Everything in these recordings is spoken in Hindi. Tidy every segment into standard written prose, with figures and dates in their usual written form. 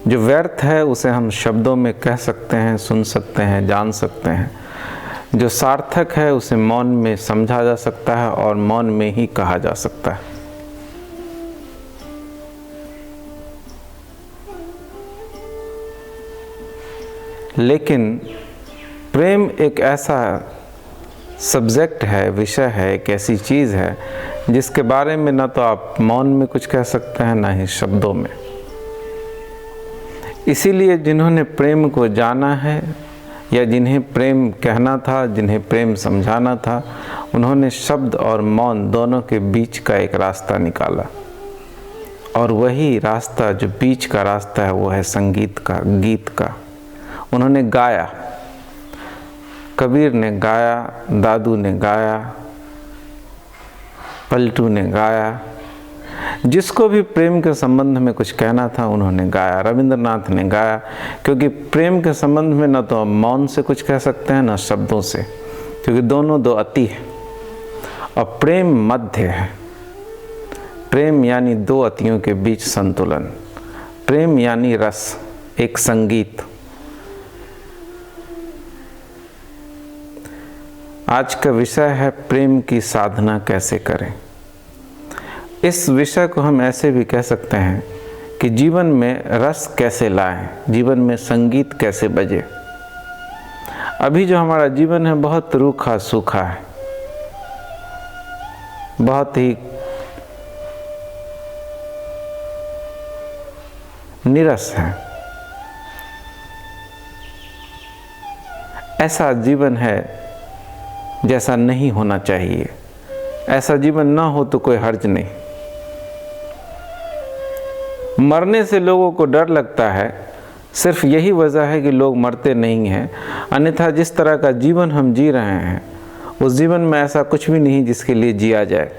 जो व्यर्थ है उसे हम शब्दों में कह सकते हैं, सुन सकते हैं, जान सकते हैं। जो सार्थक है उसे मौन में समझा जा सकता है और मौन में ही कहा जा सकता है। लेकिन प्रेम एक ऐसा सब्जेक्ट है, विषय है, एक ऐसी चीज़ है जिसके बारे में ना तो आप मौन में कुछ कह सकते हैं, ना ही शब्दों में। इसीलिए जिन्होंने प्रेम को जाना है या जिन्हें प्रेम कहना था, जिन्हें प्रेम समझाना था, उन्होंने शब्द और मौन दोनों के बीच का एक रास्ता निकाला। और वही रास्ता, जो बीच का रास्ता है, वो है संगीत का, गीत का। उन्होंने गाया, कबीर ने गाया, दादू ने गाया, पलटू ने गाया। जिसको भी प्रेम के संबंध में कुछ कहना था उन्होंने गाया। रविंद्रनाथ ने गाया, क्योंकि प्रेम के संबंध में न तो हम मौन से कुछ कह सकते हैं, न शब्दों से, क्योंकि दोनों दो अति है और प्रेम मध्य है। प्रेम यानी दो अतियों के बीच संतुलन। प्रेम यानी रस, एक संगीत। आज का विषय है प्रेम की साधना कैसे करें। इस विषय को हम ऐसे भी कह सकते हैं कि जीवन में रस कैसे लाएं, जीवन में संगीत कैसे बजे। अभी जो हमारा जीवन है बहुत रूखा सूखा है, बहुत ही नीरस है। ऐसा जीवन है जैसा नहीं होना चाहिए। ऐसा जीवन ना हो तो कोई हर्ज नहीं। मरने से लोगों को डर लगता है, सिर्फ यही वजह है कि लोग मरते नहीं हैं। अन्यथा जिस तरह का जीवन हम जी रहे हैं, उस जीवन में ऐसा कुछ भी नहीं जिसके लिए जिया जाए।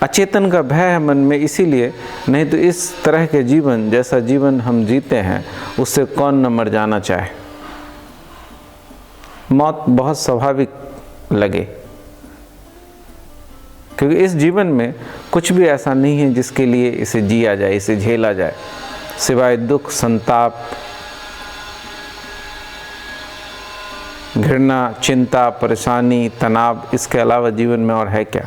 अचेतन का भय है मन में, इसीलिए, नहीं तो इस तरह के जीवन, जैसा जीवन हम जीते हैं, उससे कौन न मर जाना चाहे। मौत बहुत स्वाभाविक लगे, क्योंकि इस जीवन में कुछ भी ऐसा नहीं है जिसके लिए इसे जिया जाए, इसे झेला जाए, सिवाय दुख, संताप, घृणा, चिंता, परेशानी, तनाव। इसके अलावा जीवन में और है क्या?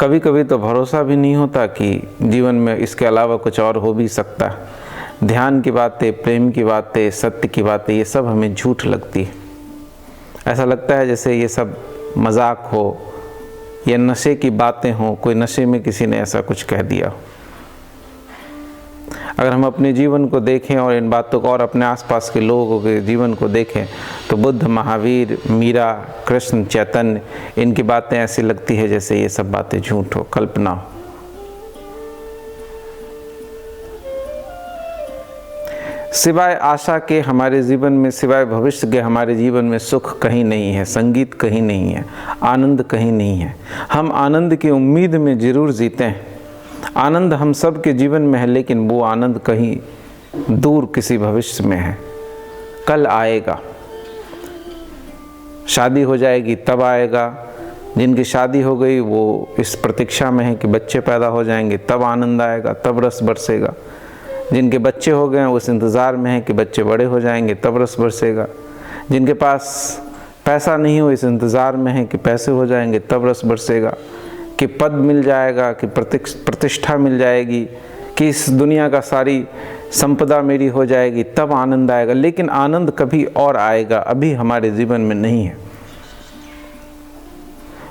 कभी कभी तो भरोसा भी नहीं होता कि जीवन में इसके अलावा कुछ और हो भी सकता है। ध्यान की बातें, प्रेम की बातें, सत्य की बातें, ये सब हमें झूठ लगती है। ऐसा लगता है जैसे ये सब मजाक हो या नशे की बातें हो, कोई नशे में किसी ने ऐसा कुछ कह दिया। अगर हम अपने जीवन को देखें और इन बातों को और अपने आसपास के लोगों के जीवन को देखें तो बुद्ध, महावीर, मीरा, कृष्ण, चैतन्य, इनकी बातें ऐसी लगती है जैसे ये सब बातें झूठ हो, कल्पना हो। सिवाय आशा के हमारे जीवन में, सिवाय भविष्य के हमारे जीवन में सुख कहीं नहीं है, संगीत कहीं नहीं है, आनंद कहीं नहीं है। हम आनंद की उम्मीद में जरूर जीते हैं। आनंद हम सब के जीवन में है, लेकिन वो आनंद कहीं दूर किसी भविष्य में है। कल आएगा, शादी हो जाएगी तब आएगा। जिनकी शादी हो गई वो इस प्रतीक्षा में है कि बच्चे पैदा हो जाएंगे, तब आनंद आएगा, तब रस बरसेगा। जिनके बच्चे हो गए हैं उस इंतज़ार में है कि बच्चे बड़े हो जाएंगे, तब रस बरसेगा। जिनके पास पैसा नहीं हो, इस इंतज़ार में है कि पैसे हो जाएंगे, तब रस बरसेगा, कि पद मिल जाएगा, कि प्रतिष्ठा मिल जाएगी, कि इस दुनिया का सारी संपदा मेरी हो जाएगी, तब आनंद आएगा। लेकिन आनंद कभी और आएगा, अभी हमारे जीवन में नहीं है।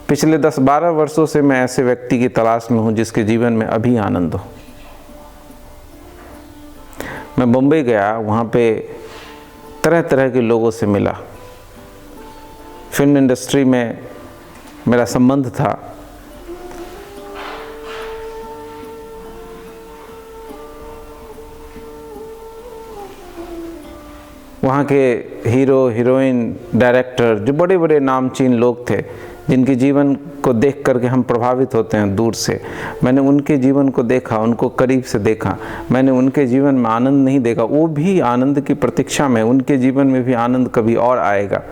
पिछले 10-12 वर्षों से मैं ऐसे व्यक्ति की तलाश में हूँ जिसके जीवन में अभी आनंद हो। मैं मुंबई गया, वहाँ पे तरह तरह के लोगों से मिला। फिल्म इंडस्ट्री में मेरा संबंध था। वहाँ के हीरो, हीरोइन, डायरेक्टर, जो बड़े बड़े नामचीन लोग थे, जिनके जीवन को देख करके हम प्रभावित होते हैं दूर से, मैंने उनके जीवन को देखा, उनको करीब से देखा। मैंने उनके जीवन में आनंद नहीं देखा, वो भी आनंद की प्रतीक्षा में, उनके जीवन में भी आनंद कभी और आएगा।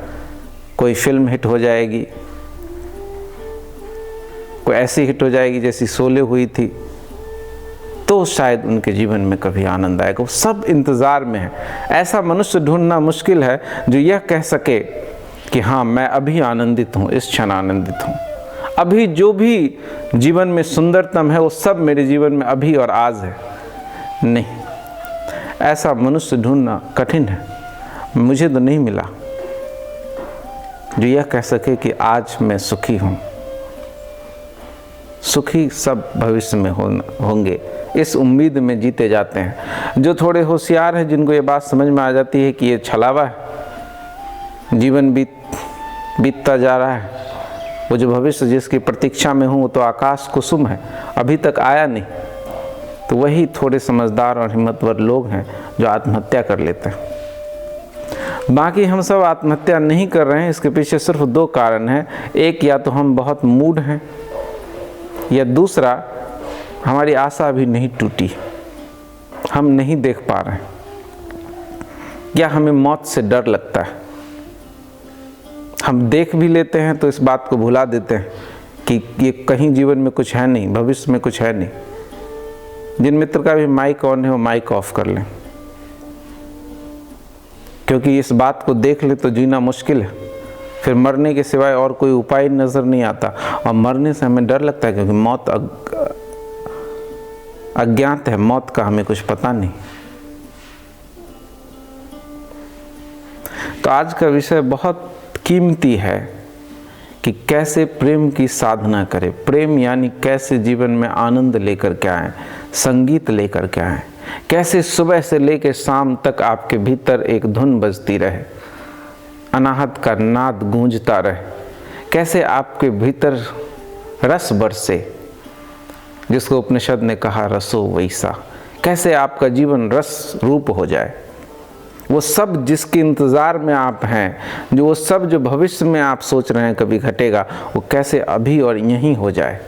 कोई फिल्म हिट हो जाएगी, कोई ऐसी हिट हो जाएगी जैसी शोले हुई थी, तो शायद उनके जीवन में कभी आनंद आएगा। वो सब इंतज़ार में है। ऐसा मनुष्य ढूंढना मुश्किल है जो यह कह सके कि हाँ, मैं अभी आनंदित हूँ, इस क्षण आनंदित हूँ, अभी जो भी जीवन में सुंदरतम है वो सब मेरे जीवन में अभी और आज है। नहीं, ऐसा मनुष्य ढूंढना कठिन है। मुझे तो नहीं मिला जो यह कह सके कि आज मैं सुखी हूँ। सुखी सब भविष्य में होंगे, इस उम्मीद में जीते जाते हैं। जो थोड़े होशियार हैं, जिनको ये बात समझ में आ जाती है कि ये छलावा है, जीवन बीतता जा रहा है, वो जो भविष्य जिसकी प्रतीक्षा में हूँ वो तो आकाश कुसुम है, अभी तक आया नहीं, तो वही थोड़े समझदार और हिम्मतवर लोग हैं जो आत्महत्या कर लेते हैं। बाकी हम सब आत्महत्या नहीं कर रहे हैं, इसके पीछे सिर्फ दो कारण हैं। एक, या तो हम बहुत मूड हैं, या दूसरा हमारी आशा अभी नहीं टूटी, हम नहीं देख पा रहे हैं, या हमें मौत से डर लगता है। हम देख भी लेते हैं तो इस बात को भुला देते हैं कि ये कहीं जीवन में कुछ है नहीं, भविष्य में कुछ है नहीं। जिन मित्र का भी माइक ऑन है वो माइक ऑफ कर लें, क्योंकि इस बात को देख ले तो जीना मुश्किल है। फिर मरने के सिवाय और कोई उपाय नज़र नहीं आता, और मरने से हमें डर लगता है क्योंकि मौत अज्ञात है, मौत का हमें कुछ पता नहीं। तो आज का विषय बहुत कीमती है कि कैसे प्रेम की साधना करें। प्रेम यानी कैसे जीवन में आनंद लेकर के आएं, संगीत लेकर के आएं, कैसे सुबह से लेकर शाम तक आपके भीतर एक धुन बजती रहे, अनाहत का नाद गूंजता रहे, कैसे आपके भीतर रस बरसे, जिसको उपनिषद ने कहा रसो वैसा, कैसे आपका जीवन रस रूप हो जाए। वो सब जिसके इंतज़ार में आप हैं, जो वो सब जो भविष्य में आप सोच रहे हैं कभी घटेगा, वो कैसे अभी और यहीं हो जाए।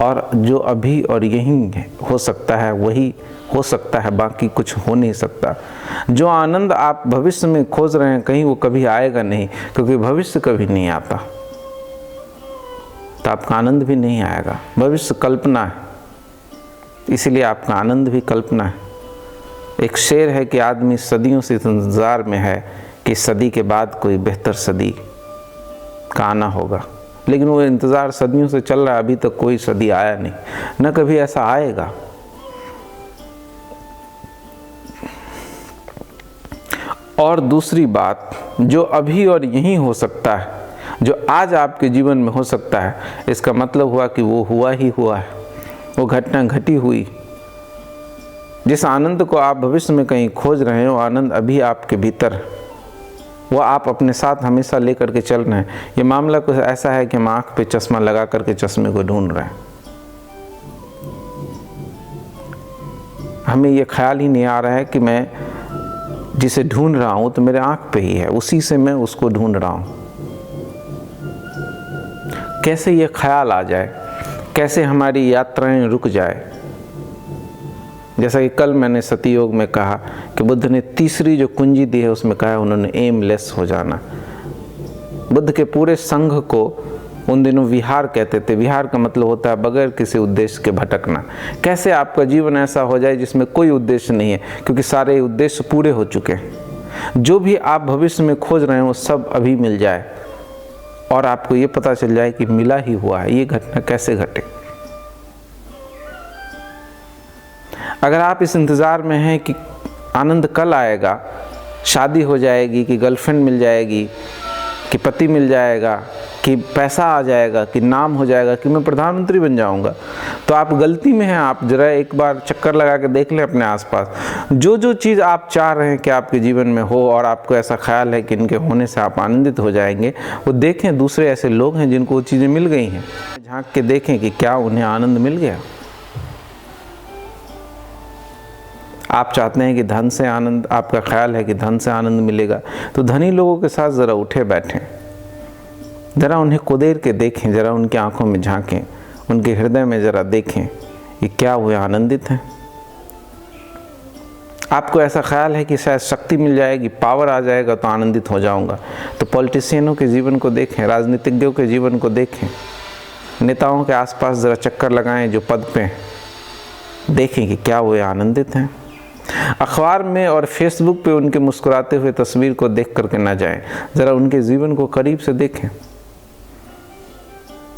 और जो अभी और यहीं हो सकता है वही हो सकता है, बाकी कुछ हो नहीं सकता। जो आनंद आप भविष्य में खोज रहे हैं कहीं वो कभी आएगा नहीं, क्योंकि भविष्य कभी नहीं आता, तो आपका आनंद भी नहीं आएगा। भविष्य कल्पना है, इसीलिए आपका आनंद भी कल्पना है। एक शेर है कि आदमी सदियों से इंतज़ार में है कि सदी के बाद कोई बेहतर सदी का आना होगा, लेकिन वो इंतज़ार सदियों से चल रहा है, अभी तक कोई सदी आया नहीं, न कभी ऐसा आएगा। और दूसरी बात, जो अभी और यहीं हो सकता है, जो आज आपके जीवन में हो सकता है, इसका मतलब हुआ कि वो हुआ ही हुआ है, वो घटना घटी हुई। जिस आनंद को आप भविष्य में कहीं खोज रहे हैं वो आनंद अभी आपके भीतर है, वो आप अपने साथ हमेशा लेकर के चल रहे हैं। ये मामला कुछ ऐसा है कि हम आँख पे चश्मा लगा करके चश्मे को ढूंढ रहे हैं, हमें ये ख्याल ही नहीं आ रहा है कि मैं जिसे ढूंढ रहा हूँ तो मेरे आँख पे ही है, उसी से मैं उसको ढूंढ रहा हूँ। कैसे ये ख्याल आ जाए, कैसे हमारी यात्राएं रुक जाए। जैसा कि कल मैंने सतयोग में कहा कि बुद्ध ने तीसरी जो कुंजी दी है उसमें कहा है उन्होंने एमलेस हो जाना। बुद्ध के पूरे संघ को उन दिनों विहार कहते थे। विहार का मतलब होता है बगैर किसी उद्देश्य के भटकना। कैसे आपका जीवन ऐसा हो जाए जिसमें कोई उद्देश्य नहीं है, क्योंकि सारे उद्देश्य पूरे हो चुके हैं। जो भी आप भविष्य में खोज रहे हैं वो सब अभी मिल जाए और आपको ये पता चल जाए कि मिला ही हुआ है, ये घटना कैसे घटे। अगर आप इस इंतज़ार में हैं कि आनंद कल आएगा, शादी हो जाएगी, कि गर्लफ्रेंड मिल जाएगी, कि पति मिल जाएगा, कि पैसा आ जाएगा, कि नाम हो जाएगा, कि मैं प्रधानमंत्री बन जाऊंगा, तो आप गलती में हैं। आप जरा एक बार चक्कर लगा के देख लें अपने आसपास। जो जो चीज़ आप चाह रहे हैं कि आपके जीवन में हो और आपको ऐसा ख्याल है कि इनके होने से आप आनंदित हो जाएंगे, वो देखें दूसरे ऐसे लोग हैं जिनको वो चीज़ें मिल गई हैं। झांक के देखें कि क्या उन्हें आनंद मिल गया। आप चाहते हैं कि धन से आनंद, आपका ख्याल है कि धन से आनंद मिलेगा, तो धनी लोगों के साथ ज़रा उठे बैठें, ज़रा उन्हें कुदेर के देखें, ज़रा उनकी आंखों में झांकें, उनके हृदय में ज़रा देखें कि क्या वे आनंदित हैं। आपको ऐसा ख्याल है कि शायद शक्ति मिल जाएगी, पावर आ जाएगा तो आनंदित हो जाऊंगा, तो पॉलिटिशियनों के जीवन को देखें, राजनीतिज्ञों के जीवन को देखें, नेताओं के आसपास ज़रा चक्कर लगाएं जो पद पे हैं, देखें कि क्या वो आनंदित हैं। अखबार में और फेसबुक पे उनके मुस्कुराते हुए तस्वीर को देख करके ना जाएं, ज़रा उनके जीवन को करीब से देखें।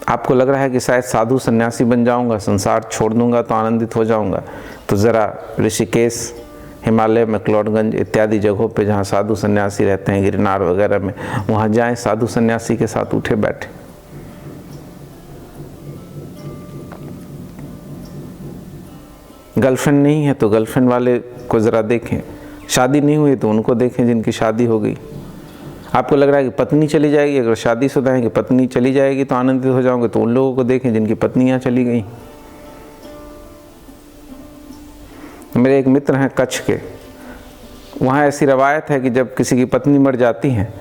आपको लग रहा है कि शायद साधु सन्यासी बन जाऊंगा, संसार छोड़ दूंगा तो आनंदित हो जाऊंगा, तो ज़रा ऋषिकेश, हिमालय, मैक्लोडगंज इत्यादि जगहों पे जहाँ साधु सन्यासी रहते हैं, गिरनार वगैरह में, वहाँ जाएं, साधु सन्यासी के साथ उठे बैठे। गर्लफ्रेंड नहीं है तो गर्लफ्रेंड वाले को ज़रा देखें, शादी नहीं हुई तो उनको देखें जिनकी शादी हो गई। आपको लग रहा है कि पत्नी चली जाएगी, अगर शादीशुदा है कि पत्नी चली जाएगी तो आनंदित हो जाओगे, तो उन लोगों को देखें जिनकी पत्नियां चली गई। मेरे एक मित्र हैं कच्छ के, वहाँ ऐसी रवायत है कि जब किसी की पत्नी मर जाती है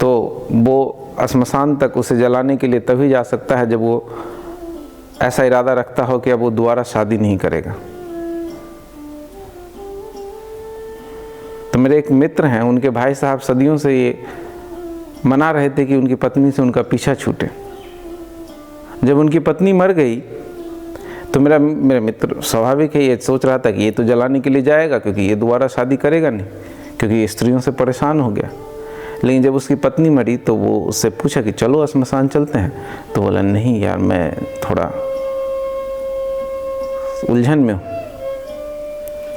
तो वो श्मशान तक उसे जलाने के लिए तभी जा सकता है जब वो ऐसा इरादा रखता हो कि अब वो दोबारा शादी नहीं करेगा। तो मेरे एक मित्र हैं, उनके भाई साहब सदियों से ये मना रहे थे कि उनकी पत्नी से उनका पीछा छूटे। जब उनकी पत्नी मर गई तो मेरा मित्र स्वाभाविक है ये सोच रहा था कि ये तो जलाने के लिए जाएगा क्योंकि ये दोबारा शादी करेगा नहीं, क्योंकि ये स्त्रियों से परेशान हो गया। लेकिन जब उसकी पत्नी मरी तो वो उससे पूछा कि चलो श्मशान चलते हैं, तो बोला नहीं यार, मैं थोड़ा उलझन में हूँ,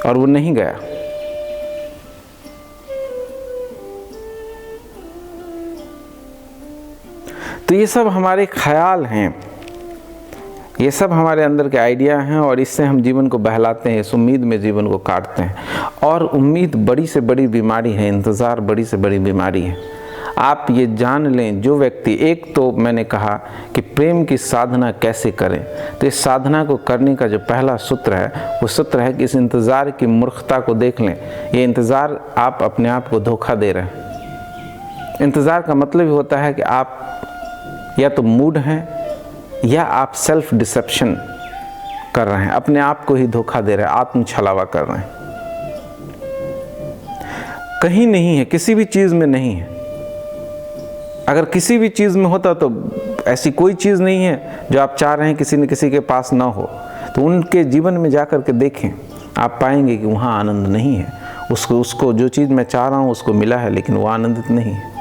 और वो नहीं गया। तो ये सब हमारे ख्याल हैं, ये सब हमारे अंदर के आइडिया हैं, और इससे हम जीवन को बहलाते हैं, इस उम्मीद में जीवन को काटते हैं। और उम्मीद बड़ी से बड़ी बीमारी है, इंतज़ार बड़ी से बड़ी बीमारी है। आप ये जान लें, जो व्यक्ति, एक तो मैंने कहा कि प्रेम की साधना कैसे करें, तो इस साधना को करने का जो पहला सूत्र है वो सूत्र है कि इस इंतज़ार की मूर्खता को देख लें। ये इंतज़ार, आप अपने आप को धोखा दे रहे हैं। इंतज़ार का मतलब ही होता है कि आप या तो मूड हैं या आप सेल्फ डिसेप्शन कर रहे हैं, अपने आप को ही धोखा दे रहे हैं, आत्म छलावा कर रहे हैं। कहीं नहीं है, किसी भी चीज़ में नहीं है। अगर किसी भी चीज़ में होता तो ऐसी कोई चीज़ नहीं है जो आप चाह रहे हैं किसी न किसी के पास ना हो, तो उनके जीवन में जा कर के देखें, आप पाएंगे कि वहाँ आनंद नहीं है। उसको जो चीज़ मैं चाह रहा हूँ उसको मिला है, लेकिन वो आनंदित नहीं है।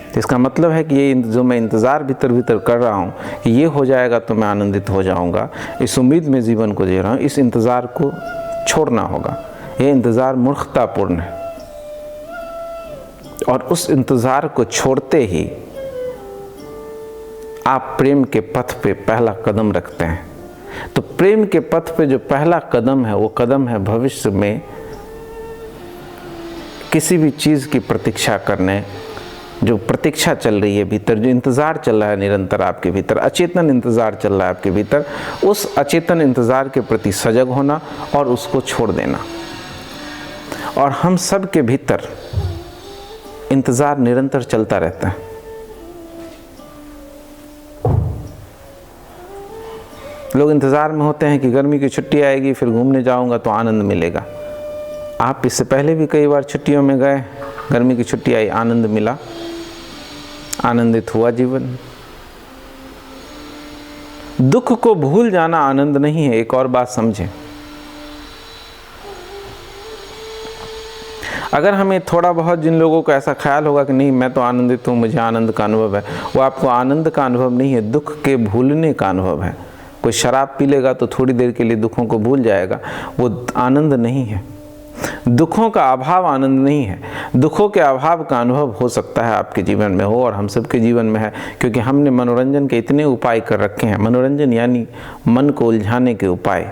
तो इसका मतलब है कि ये जो मैं इंतज़ार भीतर भीतर कर रहा हूँ कि ये हो जाएगा तो मैं आनंदित हो जाऊँगा, इस उम्मीद में जीवन को जी रहा हूँ, इस इंतज़ार को छोड़ना होगा। ये इंतज़ार मूर्खतापूर्ण है, और उस इंतज़ार को छोड़ते ही आप प्रेम के पथ पे पहला कदम रखते हैं। तो प्रेम के पथ पे जो पहला कदम है वो कदम है भविष्य में किसी भी चीज़ की प्रतीक्षा करने, जो प्रतीक्षा चल रही है भीतर, जो इंतज़ार चल रहा है निरंतर आपके भीतर, अचेतन इंतज़ार चल रहा है आपके भीतर, उस अचेतन इंतज़ार के प्रति सजग होना और उसको छोड़ देना। और हम सब के भीतर इंतज़ार निरंतर चलता रहता है। लोग इंतज़ार में होते हैं कि गर्मी की छुट्टी आएगी, फिर घूमने जाऊंगा तो आनंद मिलेगा। आप इससे पहले भी कई बार छुट्टियों में गए, गर्मी की छुट्टी आई, आनंद मिला, आनंदित हुआ जीवन। दुख को भूल जाना आनंद नहीं है, एक और बात समझें। अगर हमें थोड़ा बहुत, जिन लोगों को ऐसा ख्याल होगा कि नहीं मैं तो आनंदित हूँ, मुझे आनंद का अनुभव है, वो आपको आनंद का अनुभव नहीं है, दुख के भूलने का अनुभव है। कोई शराब पी लेगा तो थोड़ी देर के लिए दुखों को भूल जाएगा, वो आनंद नहीं है। दुखों का अभाव आनंद नहीं है। दुखों के अभाव का अनुभव हो सकता है आपके जीवन में हो, और हम सबके जीवन में है, क्योंकि हमने मनोरंजन के इतने उपाय कर रखे हैं। मनोरंजन यानी मन को उलझाने के उपाय,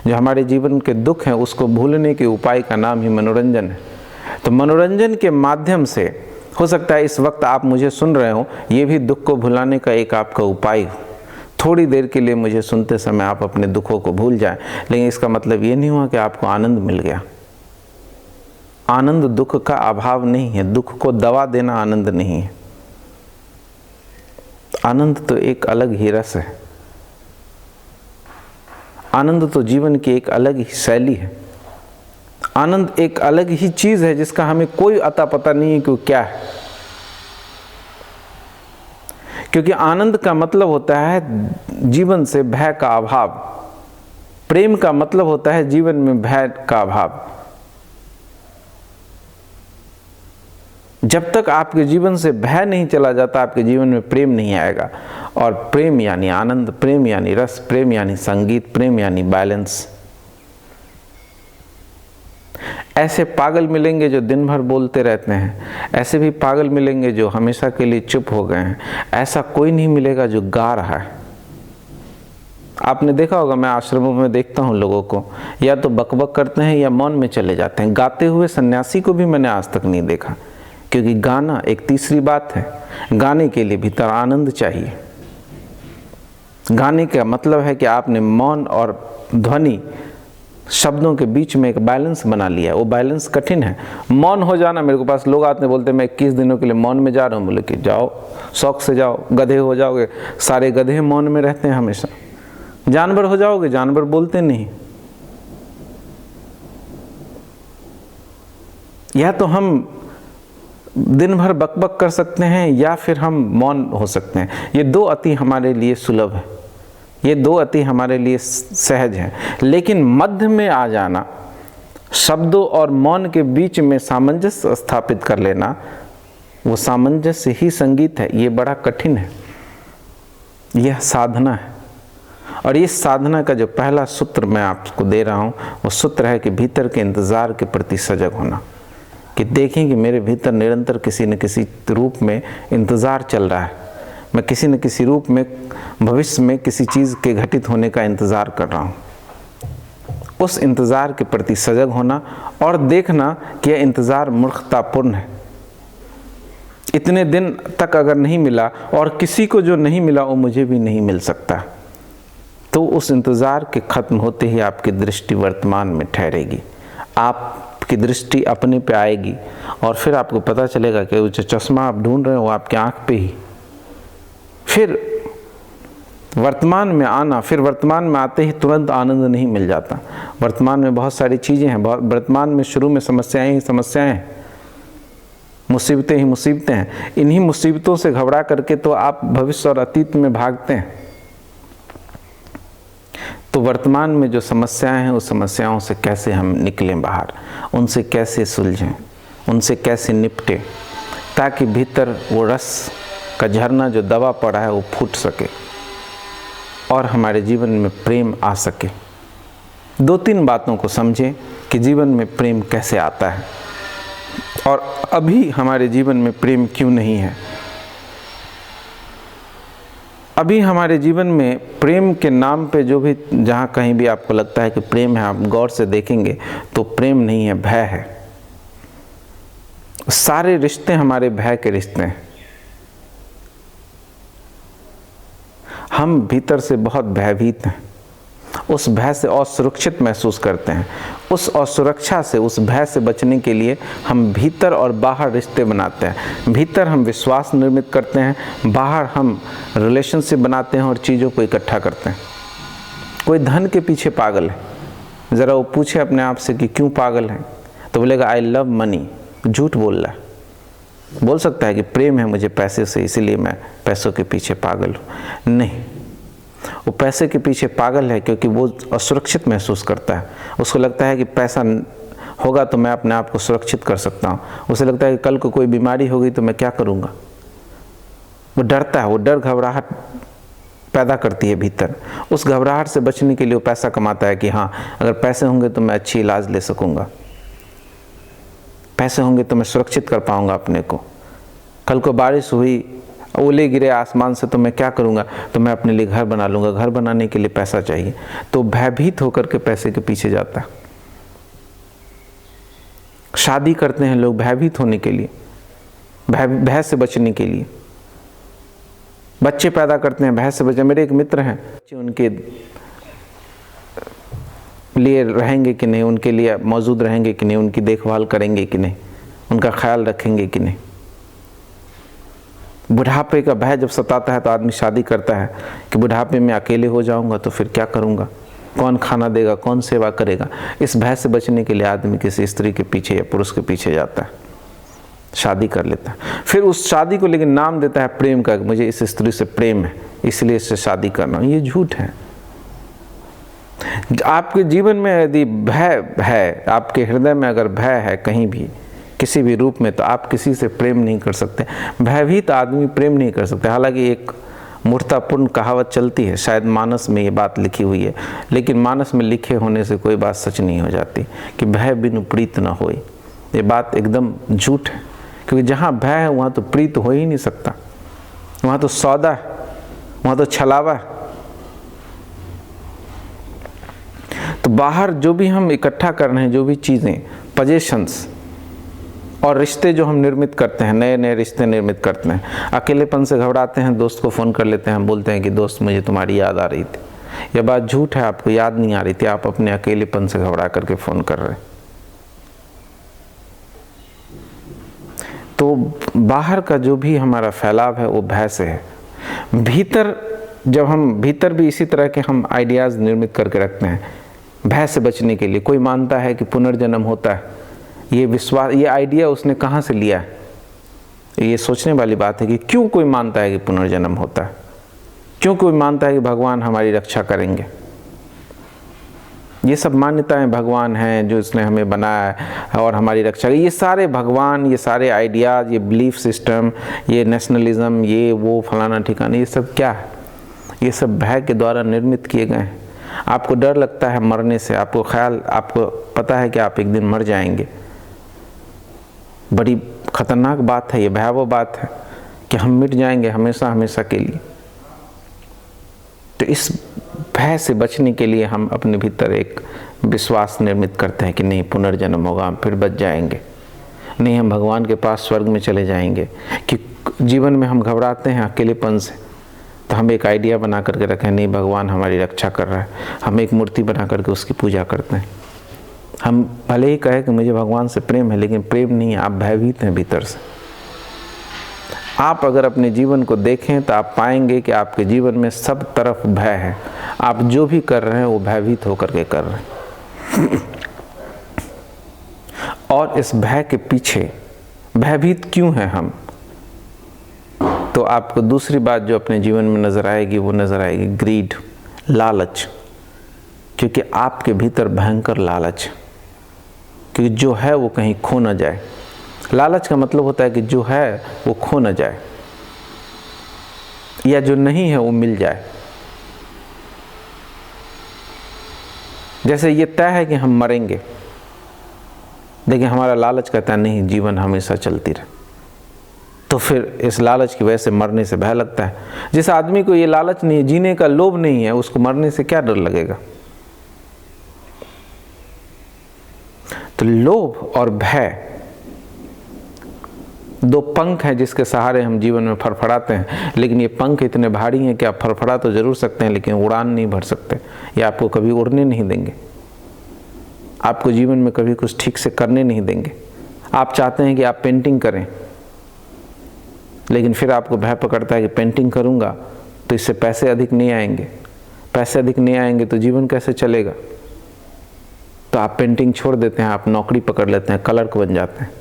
जो हमारे जीवन के दुख हैं उसको भूलने के उपाय का नाम ही मनोरंजन है। तो मनोरंजन के माध्यम से हो सकता है इस वक्त आप मुझे सुन रहे हो, ये भी दुख को भुलाने का एक आपका उपाय हो। थोड़ी देर के लिए मुझे सुनते समय आप अपने दुखों को भूल जाएं, लेकिन इसका मतलब ये नहीं हुआ कि आपको आनंद मिल गया। आनंद दुख का अभाव नहीं है, दुख को दवा देना आनंद नहीं है। आनंद तो एक अलग ही रस है, आनंद तो जीवन की एक अलग ही शैली है। आनंद एक अलग ही चीज है जिसका हमें कोई अता पता नहीं है कि वो क्या है। क्योंकि आनंद का मतलब होता है जीवन से भय का अभाव, प्रेम का मतलब होता है जीवन में भय का अभाव। जब तक आपके जीवन से भय नहीं चला जाता, आपके जीवन में प्रेम नहीं आएगा। और प्रेम यानी आनंद, प्रेम यानी रस, प्रेम यानी संगीत, प्रेम यानी बैलेंस। ऐसे पागल मिलेंगे जो दिन भर बोलते रहते हैं, ऐसे भी पागल मिलेंगे जो हमेशा के लिए चुप हो गए हैं। ऐसा कोई नहीं मिलेगा जो गा रहा है। आपने देखा होगा, मैं आश्रमों में देखता हूँ लोगों को, या तो बकबक करते हैं या मौन में चले जाते हैं। गाते हुए सन्यासी को भी मैंने आज तक नहीं देखा, क्योंकि गाना एक तीसरी बात है। गाने के लिए भीतर आनंद चाहिए। गाने का मतलब है कि आपने मौन और ध्वनि शब्दों के बीच में एक बैलेंस बना लिया। वो बैलेंस कठिन है। मौन हो जाना, मेरे को पास लोग आते हैं बोलते हैं मैं 21 दिनों के लिए मौन में जा रहा हूँ। बोले कि जाओ, शौक से जाओ, गधे हो जाओगे। सारे गधे मौन में रहते हैं हमेशा। जानवर हो जाओगे, जानवर बोलते नहीं। या तो हम दिन भर बकबक कर सकते हैं या फिर हम मौन हो सकते हैं। ये दो अति हमारे लिए सुलभ है, ये दो अति हमारे लिए सहज है। लेकिन मध्य में आ जाना, शब्दों और मौन के बीच में सामंजस्य स्थापित कर लेना, वो सामंजस्य ही संगीत है। ये बड़ा कठिन है, यह साधना है। और इस साधना का जो पहला सूत्र मैं आपको दे रहा हूँ, वो सूत्र है कि भीतर के इंतज़ार के प्रति सजग होना। कि देखें कि मेरे भीतर निरंतर किसी न किसी रूप में इंतज़ार चल रहा है। मैं किसी न किसी रूप में भविष्य में किसी चीज़ के घटित होने का इंतज़ार कर रहा हूँ। उस इंतज़ार के प्रति सजग होना और देखना कि यह इंतज़ार मूर्खतापूर्ण है। इतने दिन तक अगर नहीं मिला, और किसी को जो नहीं मिला वो मुझे भी नहीं मिल सकता, तो उस इंतज़ार के ख़त्म होते ही आपकी दृष्टि वर्तमान में ठहरेगी। आपकी दृष्टि अपने पे आएगी और फिर आपको पता चलेगा कि वो जो चश्मा आप ढूंढ रहे हो वो आपकी आँख पे ही। फिर वर्तमान में आना, फिर वर्तमान में आते ही तुरंत आनंद नहीं मिल जाता। वर्तमान में बहुत सारी चीज़ें हैं। वर्तमान में शुरू में समस्याएं ही समस्याएं हैं, मुसीबतें ही मुसीबतें हैं। इन्हीं मुसीबतों से घबरा करके तो आप भविष्य और अतीत में भागते हैं। तो वर्तमान में जो समस्याएं हैं, उस समस्याओं से कैसे हम निकलें बाहर, उनसे कैसे सुलझें, उनसे कैसे निपटें, ताकि भीतर वो रस का झरना जो दबा पड़ा है वो फूट सके और हमारे जीवन में प्रेम आ सके। 2-3 बातों को समझें कि जीवन में प्रेम कैसे आता है और अभी हमारे जीवन में प्रेम क्यों नहीं है। अभी हमारे जीवन में प्रेम के नाम पे जो भी, जहाँ कहीं भी आपको लगता है कि प्रेम है, आप गौर से देखेंगे तो प्रेम नहीं है, भय है। सारे रिश्ते हमारे भय के रिश्ते हैं। हम भीतर से बहुत भयभीत हैं, उस भय से असुरक्षित महसूस करते हैं। उस असुरक्षा से, उस भय से बचने के लिए हम भीतर और बाहर रिश्ते बनाते हैं। भीतर हम विश्वास निर्मित करते हैं, बाहर हम रिलेशनशिप बनाते हैं और चीज़ों को इकट्ठा करते हैं। कोई धन के पीछे पागल है, ज़रा वो पूछे अपने आप से कि क्यों पागल है, तो बोलेगा आई लव मनी। झूठ बोल रहा है। बोल सकता है कि प्रेम है मुझे पैसे से, इसीलिए मैं पैसों के पीछे पागल हूँ। नहीं, वो पैसे के पीछे पागल है क्योंकि वो असुरक्षित महसूस करता है। उसको लगता है कि पैसा होगा तो मैं अपने आप को सुरक्षित कर सकता हूँ। उसे लगता है कि कल को कोई बीमारी होगी तो मैं क्या करूँगा। वो डरता है, वो डर घबराहट पैदा करती है भीतर। उस घबराहट से बचने के लिए वो पैसा कमाता है कि हाँ, अगर पैसे होंगे तो मैं अच्छी इलाज ले सकूँगा, पैसे होंगे तो मैं सुरक्षित कर पाऊँगा अपने को। कल को बारिश हुई, ओले गिरे आसमान से तो मैं क्या करूँगा, तो मैं अपने लिए घर बना लूँगा। घर बनाने के लिए पैसा चाहिए, तो भयभीत होकर के पैसे के पीछे जाता है। शादी करते हैं लोग भयभीत होने के लिए, भय से बचने के लिए। बच्चे पैदा करते हैं भय से बचने। मेरे एक मित्र हैं, उनके लिए रहेंगे कि नहीं, उनके लिए मौजूद रहेंगे कि नहीं, उनकी देखभाल करेंगे कि नहीं, उनका ख्याल रखेंगे कि नहीं। बुढ़ापे का भय जब सताता है तो आदमी शादी करता है कि बुढ़ापे में अकेले हो जाऊंगा तो फिर क्या करूंगा, कौन खाना देगा, कौन सेवा करेगा। इस भय से बचने के लिए आदमी किसी स्त्री के पीछे या पुरुष के पीछे जाता है। शादी कर लेता है, फिर उस शादी को लेकिन नाम देता है प्रेम का, मुझे इस स्त्री से प्रेम है इसलिए इससे शादी करना हूँ। ये झूठ है। आपके जीवन में यदि भय है, आपके हृदय में अगर भय है कहीं भी किसी भी रूप में, तो आप किसी से प्रेम नहीं कर सकते। भयभीत आदमी प्रेम नहीं कर सकते। हालांकि एक मूर्खतापूर्ण कहावत चलती है, शायद मानस में ये बात लिखी हुई है, लेकिन मानस में लिखे होने से कोई बात सच नहीं हो जाती कि भय बिनु प्रीत न होए। ये बात एकदम झूठ है, क्योंकि जहाँ भय है वहाँ तो प्रीत हो ही नहीं सकता, वहाँ तो सौदा है, वहाँ तो छलावा है। तो बाहर जो भी हम इकट्ठा कर रहे हैं, जो भी चीज़ें, पजेशंस और रिश्ते जो हम निर्मित करते हैं, नए नए रिश्ते निर्मित करते हैं, अकेलेपन से घबराते हैं, दोस्त को फ़ोन कर लेते हैं, बोलते हैं कि दोस्त मुझे तुम्हारी याद आ रही थी। यह बात झूठ है, आपको याद नहीं आ रही थी, आप अपने अकेलेपन से घबरा करके फ़ोन कर रहे हैं। तो बाहर का जो भी हमारा फैलाव है वो भय से है। भीतर जब हम भीतर भी इसी तरह के हम आइडियाज़ निर्मित करके रखते हैं भय से बचने के लिए। कोई मानता है कि पुनर्जन्म होता है, ये विश्वास, ये आइडिया उसने कहाँ से लिया है? ये सोचने वाली बात है कि क्यों कोई मानता है कि पुनर्जन्म होता है, क्यों कोई मानता है कि भगवान हमारी रक्षा करेंगे। ये सब मान्यताएं भगवान हैं जो इसने हमें बनाया है और हमारी रक्षा, ये सारे भगवान, ये सारे आइडियाज़, ये बिलीफ सिस्टम, ये नेशनलिज्म, ये वो फलाना ठिकाना, ये सब क्या है? ये सब भय के द्वारा निर्मित किए गए हैं। आपको डर लगता है मरने से, आपको पता है कि आप एक दिन मर जाएंगे। बड़ी खतरनाक बात है, ये भयावह बात है कि हम मिट जाएंगे हमेशा हमेशा के लिए। तो इस भय से बचने के लिए हम अपने भीतर एक विश्वास निर्मित करते हैं कि नहीं पुनर्जन्म होगा, हम फिर बच जाएंगे, नहीं हम भगवान के पास स्वर्ग में चले जाएंगे। कि जीवन में हम घबराते हैं अकेलेपन से, तो हम एक आइडिया बना करके रखें, नहीं भगवान हमारी रक्षा कर रहा है, हम एक मूर्ति बना करके उसकी पूजा करते हैं। हम भले ही कहें कि मुझे भगवान से प्रेम है, लेकिन प्रेम नहीं है, आप भयभीत हैं भीतर से। आप अगर अपने जीवन को देखें तो आप पाएंगे कि आपके जीवन में सब तरफ भय है। आप जो भी कर रहे हैं वो भयभीत होकर के कर रहे हैं। और इस भय के पीछे भयभीत क्यों है हम? तो आपको दूसरी बात जो अपने जीवन में नजर आएगी वो नजर आएगी ग्रीड, लालच। क्योंकि आपके भीतर भयंकर लालच है, क्योंकि जो है वो कहीं खो न जाए। लालच का मतलब होता है कि जो है वो खो न जाए, या जो नहीं है वो मिल जाए। जैसे ये तय है कि हम मरेंगे, लेकिन हमारा लालच कहता है नहीं जीवन हमेशा चलती रहे। तो फिर इस लालच की वजह से मरने से भय लगता है। जिस आदमी को ये लालच नहीं, जीने का लोभ नहीं है, उसको मरने से क्या डर लगेगा? तो लोभ और भय दो पंख हैं जिसके सहारे हम जीवन में फड़फड़ाते हैं, लेकिन ये पंख इतने भारी हैं कि आप फड़फड़ा तो जरूर सकते हैं, लेकिन उड़ान नहीं भर सकते। ये आपको कभी उड़ने नहीं देंगे, आपको जीवन में कभी कुछ ठीक से करने नहीं देंगे। आप चाहते हैं कि आप पेंटिंग करें, लेकिन फिर आपको भय पकड़ता है कि पेंटिंग करूंगा तो इससे पैसे अधिक नहीं आएंगे, पैसे अधिक नहीं आएंगे तो जीवन कैसे चलेगा। तो आप पेंटिंग छोड़ देते हैं, आप नौकरी पकड़ लेते हैं, क्लर्क बन जाते हैं।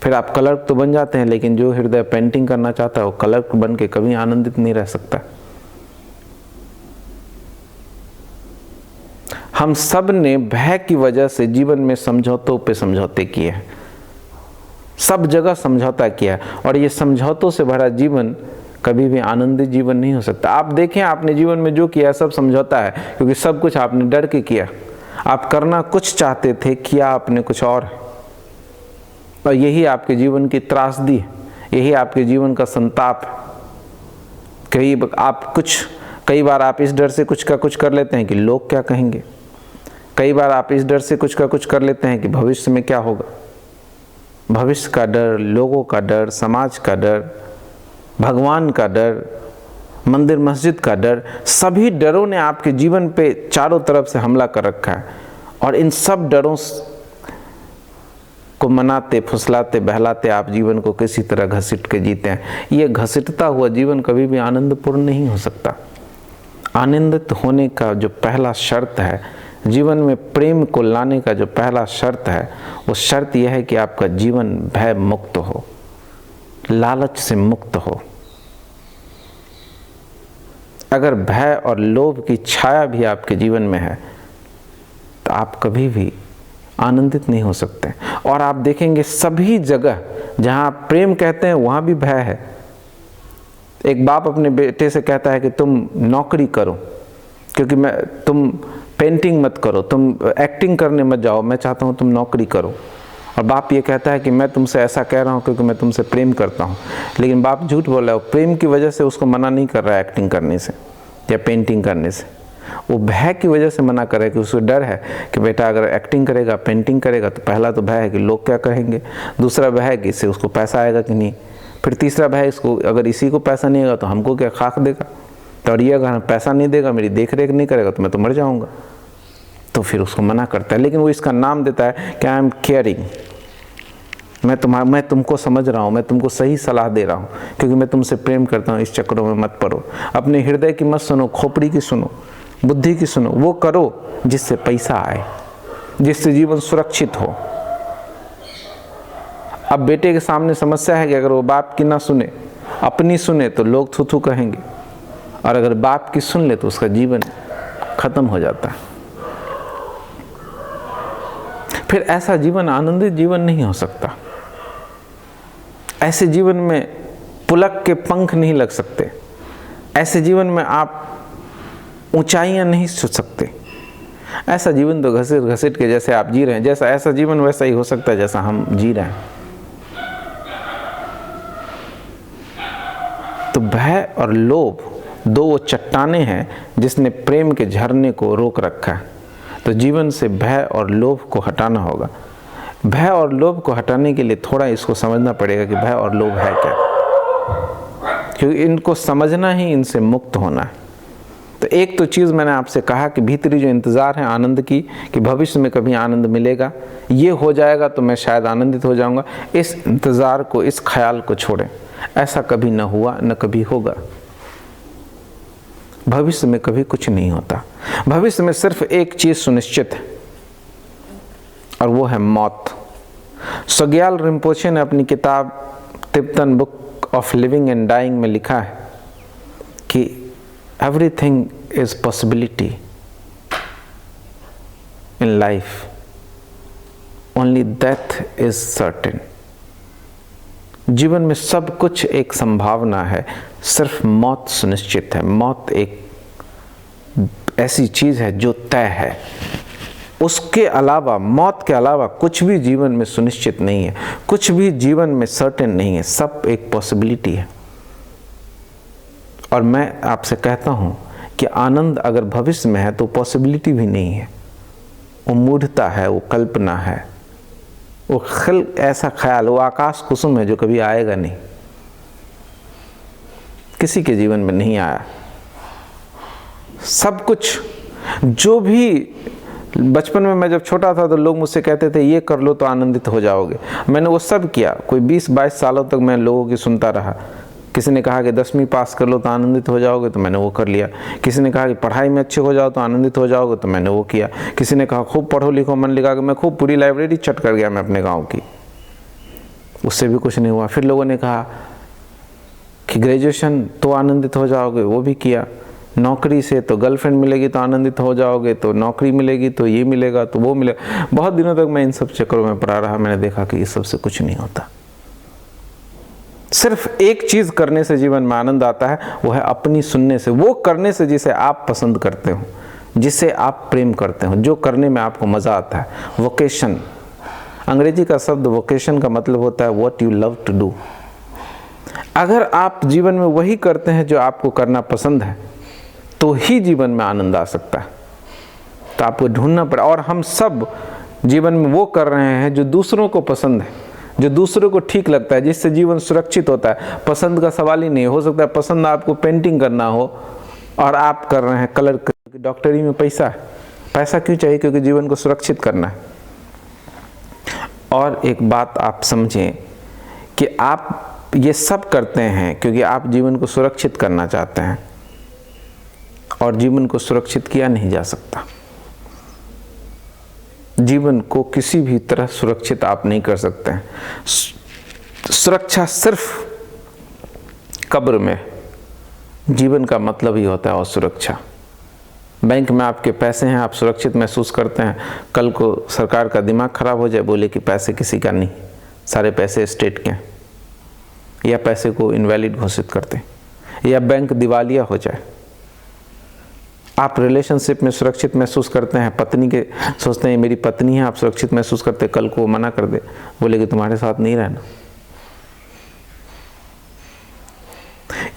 फिर आप क्लर्क तो बन जाते हैं, लेकिन जो हृदय पेंटिंग करना चाहता है वो क्लर्क बन के कभी आनंदित नहीं रह सकता। हम सब ने भय की वजह से जीवन में समझौतों पे समझौते किए हैं, सब जगह समझौता किया, और ये समझौतों से भरा जीवन कभी भी आनंदित जीवन नहीं हो सकता। आप देखें आपने जीवन में जो किया सब समझौता है, क्योंकि सब कुछ आपने डर के किया। आप करना कुछ चाहते थे, किया आपने कुछ और, और यही आपके जीवन की त्रासदी है, यही आपके जीवन का संताप है। कई बार आप इस डर से कुछ का कुछ कर लेते हैं कि लोग क्या कहेंगे। कई बार आप इस डर से कुछ का कुछ कर लेते हैं कि भविष्य में क्या होगा। भविष्य का डर, लोगों का डर, समाज का डर, भगवान का डर, मंदिर मस्जिद का डर, सभी डरों ने आपके जीवन पे चारों तरफ से हमला कर रखा है। और इन सब डरों को मनाते, फुसलाते, बहलाते आप जीवन को किसी तरह घसीट के जीते हैं। ये घसीटता हुआ जीवन कभी भी आनंदपूर्ण नहीं हो सकता। आनंदित होने का जो पहला शर्त है जीवन में प्रेम को लाने का जो पहला शर्त है, वो शर्त यह है कि आपका जीवन भय मुक्त हो, लालच से मुक्त हो। अगर भय और लोभ की छाया भी आपके जीवन में है तो आप कभी भी आनंदित नहीं हो सकते। और आप देखेंगे सभी जगह जहां आप प्रेम कहते हैं वहां भी भय है। एक बाप अपने बेटे से कहता है कि तुम नौकरी करो, क्योंकि तुम पेंटिंग मत करो, तुम एक्टिंग करने मत जाओ, मैं चाहता हूं तुम नौकरी करो। और बाप ये कहता है कि मैं तुमसे ऐसा कह रहा हूं क्योंकि मैं तुमसे प्रेम करता हूं। लेकिन बाप झूठ बोल रहा है, प्रेम की वजह से उसको मना नहीं कर रहा है एक्टिंग करने से या पेंटिंग करने से, वो भय की वजह से मना कर रहा है कि उसको डर है कि बेटा अगर एक्टिंग करेगा, पेंटिंग करेगा तो पहला तो भय है कि लोग क्या कहेंगे, दूसरा भय है कि इससे उसको पैसा आएगा कि नहीं, फिर तीसरा भय इसको अगर इसी को पैसा नहीं आएगा तो हमको क्या खाक देगा, तो और ये अगर पैसा नहीं देगा, मेरी देख रेख नहीं करेगा तो मैं तो मर जाऊँगा। तो फिर उसको मना करता है, लेकिन वो इसका नाम देता है कि आई एम केयरिंग, मैं तुमको समझ रहा हूँ, मैं तुमको सही सलाह दे रहा हूँ क्योंकि मैं तुमसे प्रेम करता हूँ, इस चक्करों में मत पड़ो। अपने हृदय की मत सुनो, खोपड़ी की सुनो, बुद्धि की सुनो, वो करो जिससे पैसा आए, जिससे जीवन सुरक्षित हो। अब बेटे के सामने समस्या है कि अगर वो बाप की ना सुने, अपनी सुने तो लोग थू थू कहेंगे, और अगर बाप की सुन ले तो उसका जीवन खत्म हो जाता है। फिर ऐसा जीवन आनंदित जीवन नहीं हो सकता। ऐसे जीवन में पुलक के पंख नहीं लग सकते। ऐसे जीवन में आप ऊंचाइयां नहीं छू सकते। ऐसा जीवन तो घसीट घसीट के जैसे आप जी रहे हैं, जैसा ऐसा जीवन वैसा ही हो सकता है जैसा हम जी रहे हैं। तो भय और लोभ दो वो चट्टानें हैं जिसने प्रेम के झरने को रोक रखा है। तो जीवन से भय और लोभ को हटाना होगा। भय और लोभ को हटाने के लिए थोड़ा इसको समझना पड़ेगा कि भय और लोभ है क्या, क्योंकि इनको समझना ही इनसे मुक्त होना है। तो एक तो चीज़ मैंने आपसे कहा कि भीतरी जो इंतज़ार है आनंद की, कि भविष्य में कभी आनंद मिलेगा, ये हो जाएगा तो मैं शायद आनंदित हो जाऊंगा, इस इंतज़ार को, इस ख्याल को छोड़ें। ऐसा कभी न हुआ न कभी होगा। भविष्य में कभी कुछ नहीं होता। भविष्य में सिर्फ एक चीज़ सुनिश्चित है और वो है मौत। सोग्याल रिम्पोचे ने अपनी किताब Tibetan book of living and dying में लिखा है कि everything is possibility in life, only death is certain. जीवन में सब कुछ एक संभावना है, सिर्फ मौत सुनिश्चित है। मौत एक ऐसी चीज है जो तय है। उसके अलावा, मौत के अलावा कुछ भी जीवन में सुनिश्चित नहीं है, कुछ भी जीवन में सर्टेन नहीं है, सब एक पॉसिबिलिटी है। और मैं आपसे कहता हूं कि आनंद अगर भविष्य में है तो पॉसिबिलिटी भी नहीं है, वो मूढ़ता है, वो कल्पना है, वो ऐसा ख्याल, वो आकाश कुसुम है जो कभी आएगा नहीं, किसी के जीवन में नहीं आया। सब कुछ जो भी बचपन में, मैं जब छोटा था तो लोग मुझसे कहते थे ये कर लो तो आनंदित हो जाओगे, मैंने वो सब किया। कोई 20-22 सालों तक मैं लोगों की सुनता रहा। किसी ने कहा कि 10वीं पास कर लो तो आनंदित हो जाओगे, तो मैंने वो कर लिया। किसी ने कहा कि पढ़ाई में अच्छे हो जाओ तो आनंदित हो जाओगे, तो मैंने वो किया। किसी ने कहा खूब पढ़ो लिखो, मन लगा के मैं खूब पूरी लाइब्रेरी चट कर गया मैं अपने गाँव की, उससे भी कुछ नहीं हुआ। फिर लोगों ने कहा कि ग्रेजुएशन तो आनंदित हो जाओगे, वो भी किया। नौकरी से तो गर्लफ्रेंड मिलेगी तो आनंदित हो जाओगे, तो नौकरी मिलेगी तो ये मिलेगा तो वो मिलेगा। बहुत दिनों तक मैं इन सब चक्करों में पड़ा रहा। मैंने देखा कि इस सब से कुछ नहीं होता। सिर्फ एक चीज करने से जीवन में आनंद आता है, वो है अपनी सुनने से, वो करने से जिसे आप पसंद करते हो, जिसे आप प्रेम करते हो, जो करने में आपको मजा आता है। वोकेशन, अंग्रेजी का शब्द वोकेशन का मतलब होता है what you love to do. अगर आप जीवन में वही करते हैं जो आपको करना पसंद है तो ही जीवन में आनंद आ सकता है। तो आपको ढूंढना पड़ा। और हम सब जीवन में वो कर रहे हैं जो दूसरों को पसंद है, जो दूसरों को ठीक लगता है, जिससे जीवन सुरक्षित होता है। पसंद का सवाल ही नहीं। हो सकता है पसंद आपको पेंटिंग करना हो और आप कर रहे हैं कलर। डॉक्टरी में पैसा है, पैसा क्यों चाहिए? क्योंकि जीवन को सुरक्षित करना है। और एक बात आप समझें कि आप ये सब करते हैं क्योंकि आप जीवन को सुरक्षित करना चाहते हैं, और जीवन को सुरक्षित किया नहीं जा सकता। जीवन को किसी भी तरह सुरक्षित आप नहीं कर सकते हैं। सुरक्षा सिर्फ कब्र में। जीवन का मतलब ही होता है और सुरक्षा। बैंक में आपके पैसे हैं, आप सुरक्षित महसूस करते हैं। कल को सरकार का दिमाग खराब हो जाए, बोले कि पैसे किसी का नहीं, सारे पैसे स्टेट के हैं, या पैसे को इनवैलिड घोषित करते, या बैंक दिवालिया हो जाए। आप रिलेशनशिप में सुरक्षित महसूस करते हैं, पत्नी के सोचते हैं मेरी पत्नी है, आप सुरक्षित महसूस करते, कल को मना कर दे, बोले कि तुम्हारे साथ नहीं रहना।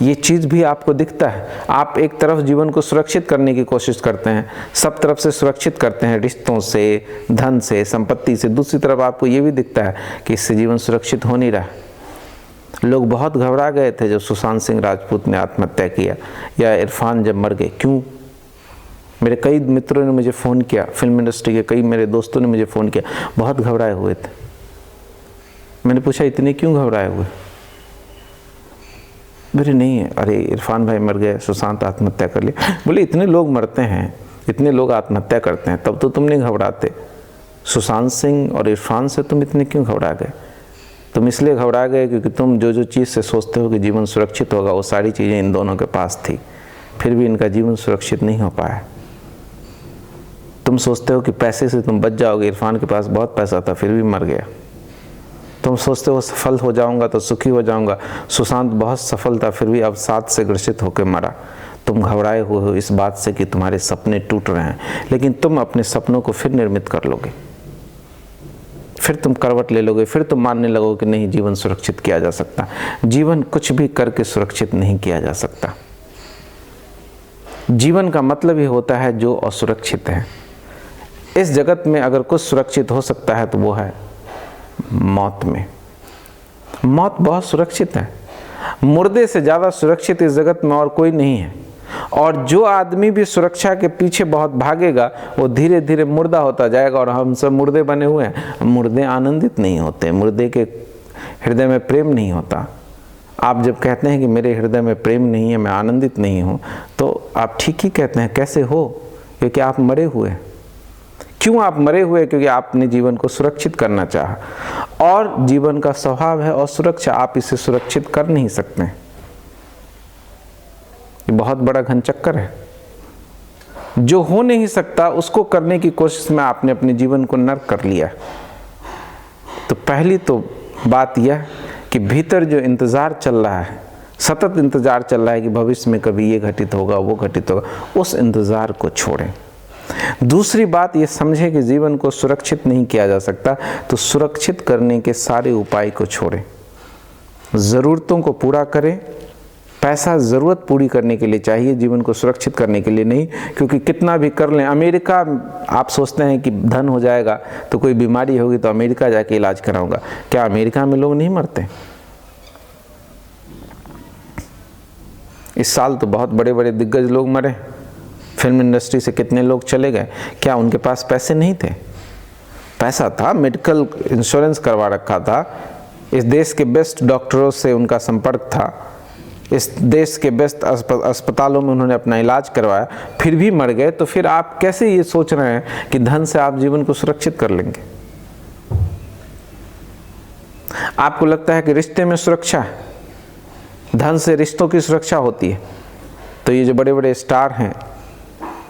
ये चीज़ भी आपको दिखता है। आप एक तरफ जीवन को सुरक्षित करने की कोशिश करते हैं, सब तरफ से सुरक्षित करते हैं, रिश्तों से, धन से, संपत्ति से। दूसरी तरफ आपको ये भी दिखता है कि इससे जीवन सुरक्षित हो नहीं रहा। लोग बहुत घबरा गए थे जब सुशांत सिंह राजपूत ने आत्महत्या किया, या इरफान जब मर गए। क्यों? मेरे कई मित्रों ने मुझे फ़ोन किया, फिल्म इंडस्ट्री के कई मेरे दोस्तों ने मुझे फ़ोन किया, बहुत घबराए हुए थे। मैंने पूछा इतने क्यों घबराए हुए? मेरे नहीं है, अरे इरफान भाई मर गए, सुशांत आत्महत्या कर लिया। बोले इतने लोग मरते हैं, इतने लोग आत्महत्या करते हैं, तब तो तुम नहीं घबराते। सुशांत सिंह और इरफान से तुम इतने क्यों घबरा गए? तुम इसलिए घबरा गए क्योंकि तुम जो चीज़ से सोचते हो कि जीवन सुरक्षित होगा, वो सारी चीज़ें इन दोनों के पास थी, फिर भी इनका जीवन सुरक्षित नहीं हो पाया। तुम सोचते हो कि पैसे से तुम बच जाओगे, इरफान के पास बहुत पैसा था फिर भी मर गया। तुम सोचते हो सफल हो जाऊंगा तो सुखी हो जाऊंगा, सुशांत बहुत सफल था फिर भी अवसाद से ग्रसित होकर मरा। तुम घबराए हुए हो इस बात से कि तुम्हारे सपने टूट रहे हैं, लेकिन तुम अपने सपनों को फिर निर्मित कर लोगे, फिर तुम करवट ले लोगे, फिर तुम मानने लगोगे कि नहीं जीवन सुरक्षित किया जा सकता। जीवन कुछ भी करके सुरक्षित नहीं किया जा सकता। जीवन का मतलब ही होता है जो असुरक्षित है। इस जगत में अगर कुछ सुरक्षित हो सकता है तो वो है मौत में। मौत बहुत सुरक्षित है, मुर्दे से ज़्यादा सुरक्षित इस जगत में और कोई नहीं है। और जो आदमी भी सुरक्षा के पीछे बहुत भागेगा वो धीरे धीरे मुर्दा होता जाएगा। और हम सब मुर्दे बने हुए हैं। मुर्दे आनंदित नहीं होते, मुर्दे के हृदय में प्रेम नहीं होता। आप जब कहते हैं कि मेरे हृदय में प्रेम नहीं है, मैं आनंदित नहीं हूँ, तो आप ठीक ही कहते हैं। कैसे हो? क्योंकि आप मरे हुए। क्यों आप मरे हुए? क्योंकि आपने जीवन को सुरक्षित करना चाहा, और जीवन का स्वभाव है और सुरक्षा, आप इसे सुरक्षित कर नहीं सकते। ये बहुत बड़ा घन चक्कर है। जो हो नहीं सकता उसको करने की कोशिश में आपने अपने जीवन को नर्क कर लिया। तो पहली तो बात यह कि भीतर जो इंतजार चल रहा है, सतत इंतजार चल रहा है कि भविष्य में कभी ये घटित होगा, वो घटित होगा, उस इंतजार को छोड़ें। दूसरी बात ये समझें कि जीवन को सुरक्षित नहीं किया जा सकता, तो सुरक्षित करने के सारे उपाय को छोड़ें। ज़रूरतों को पूरा करें। पैसा ज़रूरत पूरी करने के लिए चाहिए, जीवन को सुरक्षित करने के लिए नहीं। क्योंकि कितना भी कर लें, अमेरिका आप सोचते हैं कि धन हो जाएगा तो कोई बीमारी होगी तो अमेरिका जाके इलाज कराऊंगा। क्या अमेरिका में लोग नहीं मरते? इस साल तो बहुत बड़े बड़े दिग्गज लोग मरे। फिल्म इंडस्ट्री से कितने लोग चले गए। क्या उनके पास पैसे नहीं थे? पैसा था, मेडिकल इंश्योरेंस करवा रखा था, इस देश के बेस्ट डॉक्टरों से उनका संपर्क था, इस देश के बेस्ट अस्पतालों में उन्होंने अपना इलाज करवाया, फिर भी मर गए। तो फिर आप कैसे ये सोच रहे हैं कि धन से आप जीवन को सुरक्षित कर लेंगे? आपको लगता है कि रिश्ते में सुरक्षा है, धन से रिश्तों की सुरक्षा होती है। तो ये जो बड़े बड़े स्टार हैं,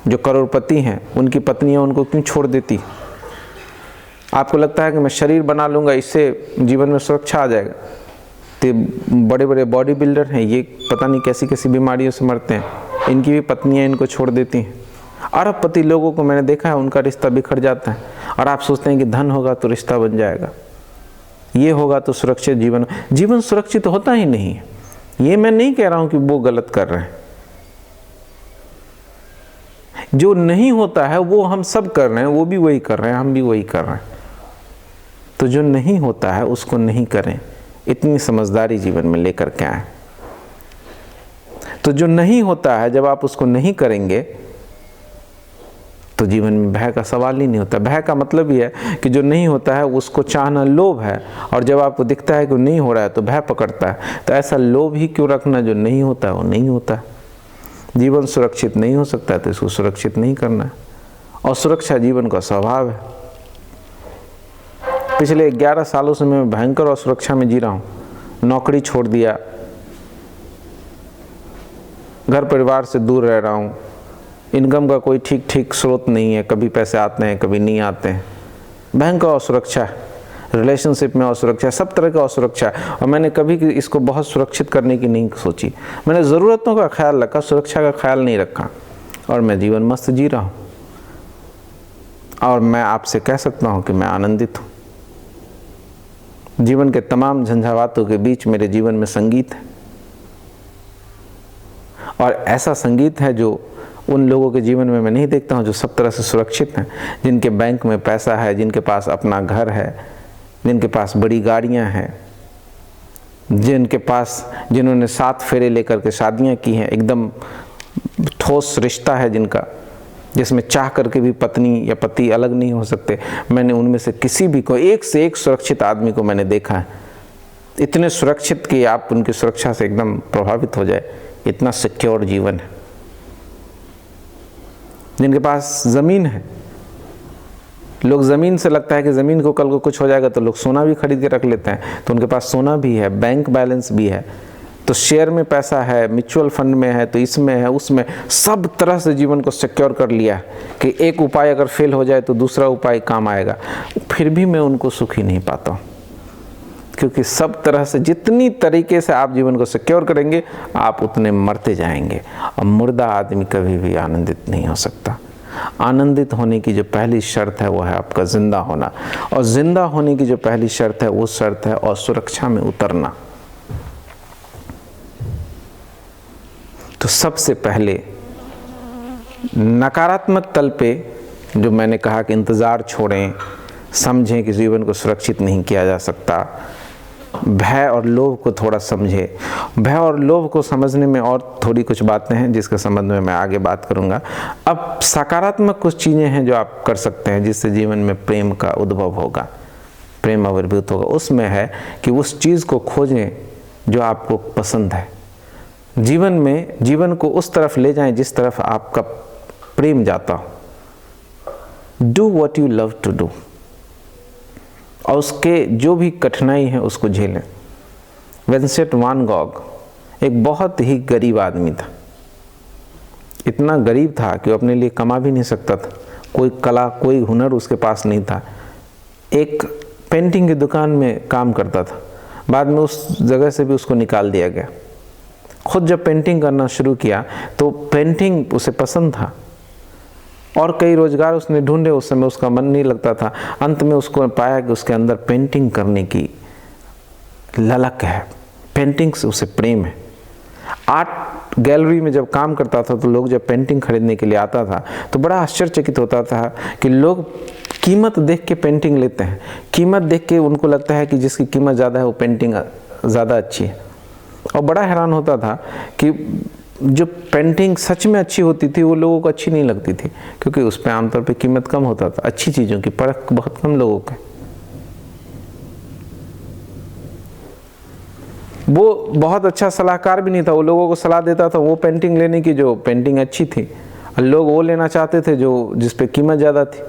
जो करोड़पति हैं, उनकी पत्नियां उनको क्यों छोड़ देती? आपको लगता है कि मैं शरीर बना लूँगा, इससे जीवन में सुरक्षा आ जाएगा? तो बड़े बड़े बॉडी बिल्डर हैं, ये पता नहीं कैसी कैसी बीमारियों से मरते हैं, इनकी भी पत्नियां इनको छोड़ देती हैं। अरबपति लोगों को मैंने देखा है, उनका रिश्ता बिखर जाता है। और आप सोचते हैं कि धन होगा तो रिश्ता बन जाएगा, ये होगा तो सुरक्षित जीवन। जीवन सुरक्षित होता ही नहीं है। ये मैं नहीं कह रहा हूँ कि वो गलत कर रहे हैं। जो नहीं होता है वो हम सब कर रहे हैं, वो भी वही कर रहे हैं, हम भी वही कर रहे हैं। तो जो नहीं होता है उसको नहीं करें, इतनी समझदारी जीवन में लेकर के आए। तो जो नहीं होता है जब आप उसको नहीं करेंगे तो जीवन में भय का सवाल ही नहीं होता। भय का मतलब ही है कि जो नहीं होता है उसको चाहना लोभ है, और जब आपको दिखता है कि वो नहीं हो रहा है तो भय पकड़ता है। तो ऐसा लोभ ही क्यों रखना? जो नहीं होता है वो नहीं होता। जीवन सुरक्षित नहीं हो सकता तो इसको सुरक्षित नहीं करना। और सुरक्षा जीवन का स्वभाव है। पिछले 11 सालों से मैं भयंकर असुरक्षा में जी रहा हूँ। नौकरी छोड़ दिया, घर परिवार से दूर रह रहा हूँ, इनकम का कोई ठीक स्रोत नहीं है, कभी पैसे आते हैं कभी नहीं आते हैं, भयंकर असुरक्षा है, रिलेशनशिप में असुरक्षा, सब तरह का असुरक्षा है। और मैंने कभी इसको बहुत सुरक्षित करने की नहीं सोची। मैंने ज़रूरतों का ख्याल रखा, सुरक्षा का ख्याल नहीं रखा, और मैं जीवन मस्त जी रहा हूँ। और मैं आपसे कह सकता हूँ कि मैं आनंदित हूँ। जीवन के तमाम झंझावातों के बीच मेरे जीवन में संगीत है, और ऐसा संगीत है जो उन लोगों के जीवन में मैं नहीं देखता हूँ जो सब तरह से सुरक्षित हैं, जिनके बैंक में पैसा है, जिनके पास अपना घर है, जिनके पास बड़ी गाड़ियाँ हैं, जिन्होंने 7 फेरे लेकर के शादियाँ की हैं, एकदम ठोस रिश्ता है जिनका, जिसमें चाह करके भी पत्नी या पति अलग नहीं हो सकते। मैंने उनमें से किसी भी को, एक से एक सुरक्षित आदमी को मैंने देखा है, इतने सुरक्षित कि आप उनकी सुरक्षा से एकदम प्रभावित हो जाए, इतना सिक्योर जीवन है। जिनके पास ज़मीन है, लोग ज़मीन से लगता है कि ज़मीन को कल को कुछ हो जाएगा तो लोग सोना भी खरीद के रख लेते हैं, तो उनके पास सोना भी है, बैंक बैलेंस भी है, तो शेयर में पैसा है, म्यूचुअल फंड में है, तो इसमें है, उसमें, सब तरह से जीवन को सिक्योर कर लिया कि एक उपाय अगर फेल हो जाए तो दूसरा उपाय काम आएगा। फिर भी मैं उनको सुखी नहीं पाता हूँ, क्योंकि सब तरह से जितनी तरीके से आप जीवन को सिक्योर करेंगे आप उतने मरते जाएंगे, और मुर्दा आदमी कभी भी आनंदित नहीं हो सकता। आनंदित होने की जो पहली शर्त है वो है आपका जिंदा होना, और जिंदा होने की जो पहली शर्त है वो शर्त है असुरक्षा में उतरना। तो सबसे पहले नकारात्मक तल पे जो मैंने कहा कि इंतज़ार छोड़ें, समझें कि जीवन को सुरक्षित नहीं किया जा सकता, भय और लोभ को थोड़ा समझे। भय और लोभ को समझने में और थोड़ी कुछ बातें हैं जिसके संबंध में मैं आगे बात करूंगा। अब सकारात्मक कुछ चीज़ें हैं जो आप कर सकते हैं जिससे जीवन में प्रेम का उद्भव होगा, प्रेम आविर्भूत होगा। उसमें है कि उस चीज़ को खोजें जो आपको पसंद है, जीवन को उस तरफ ले जाएं जिस तरफ आपका प्रेम जाता हो। Do what you love to do, और उसके जो भी कठिनाई है उसको झेलें। विंसेंट वान गॉग एक बहुत ही गरीब आदमी था, इतना गरीब था कि वो अपने लिए कमा भी नहीं सकता था, कोई कला कोई हुनर उसके पास नहीं था। एक पेंटिंग की दुकान में काम करता था, बाद में उस जगह से भी उसको निकाल दिया गया। खुद जब पेंटिंग करना शुरू किया तो पेंटिंग उसे पसंद था, और कई रोजगार उसने ढूंढे, उस समय उसका मन नहीं लगता था। अंत में उसको पाया कि उसके अंदर पेंटिंग करने की ललक है, पेंटिंग से उसे प्रेम है। आर्ट गैलरी में जब काम करता था तो लोग जब पेंटिंग खरीदने के लिए आता था तो बड़ा आश्चर्यचकित होता था कि लोग कीमत देख के पेंटिंग लेते हैं, कीमत देख के उनको लगता है कि जिसकी कीमत ज़्यादा है वो पेंटिंग ज़्यादा अच्छी है। और बड़ा हैरान होता था कि जो पेंटिंग सच में अच्छी होती थी वो लोगों को अच्छी नहीं लगती थी, क्योंकि उस पर आमतौर पे कीमत कम होता था, अच्छी चीज़ों की परख बहुत कम लोगों के। वो बहुत अच्छा सलाहकार भी नहीं था, वो लोगों को सलाह देता था वो पेंटिंग लेने की जो पेंटिंग अच्छी थी, और लोग वो लेना चाहते थे जो जिस पे कीमत ज़्यादा थी।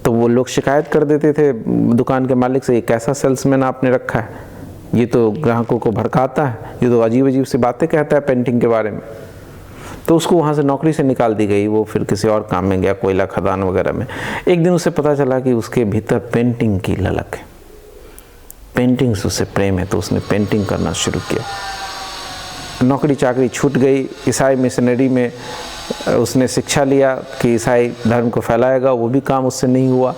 तो वो लोग शिकायत कर देते थे दुकान के मालिक से, ये कैसा सेल्समैन आपने रखा है, ये तो ग्राहकों को भड़काता है, ये तो अजीब अजीब सी बातें कहता है पेंटिंग के बारे में। तो उसको वहाँ से नौकरी से निकाल दी गई, वो फिर किसी और काम में गया, कोयला खदान वगैरह में। एक दिन उसे पता चला कि उसके भीतर पेंटिंग की ललक है, पेंटिंग से उसे प्रेम है, तो उसने पेंटिंग करना शुरू किया। नौकरी चाकरी छूट गई, ईसाई मिशनरी में उसने शिक्षा लिया कि ईसाई धर्म को फैलाएगा, वो भी काम उससे नहीं हुआ।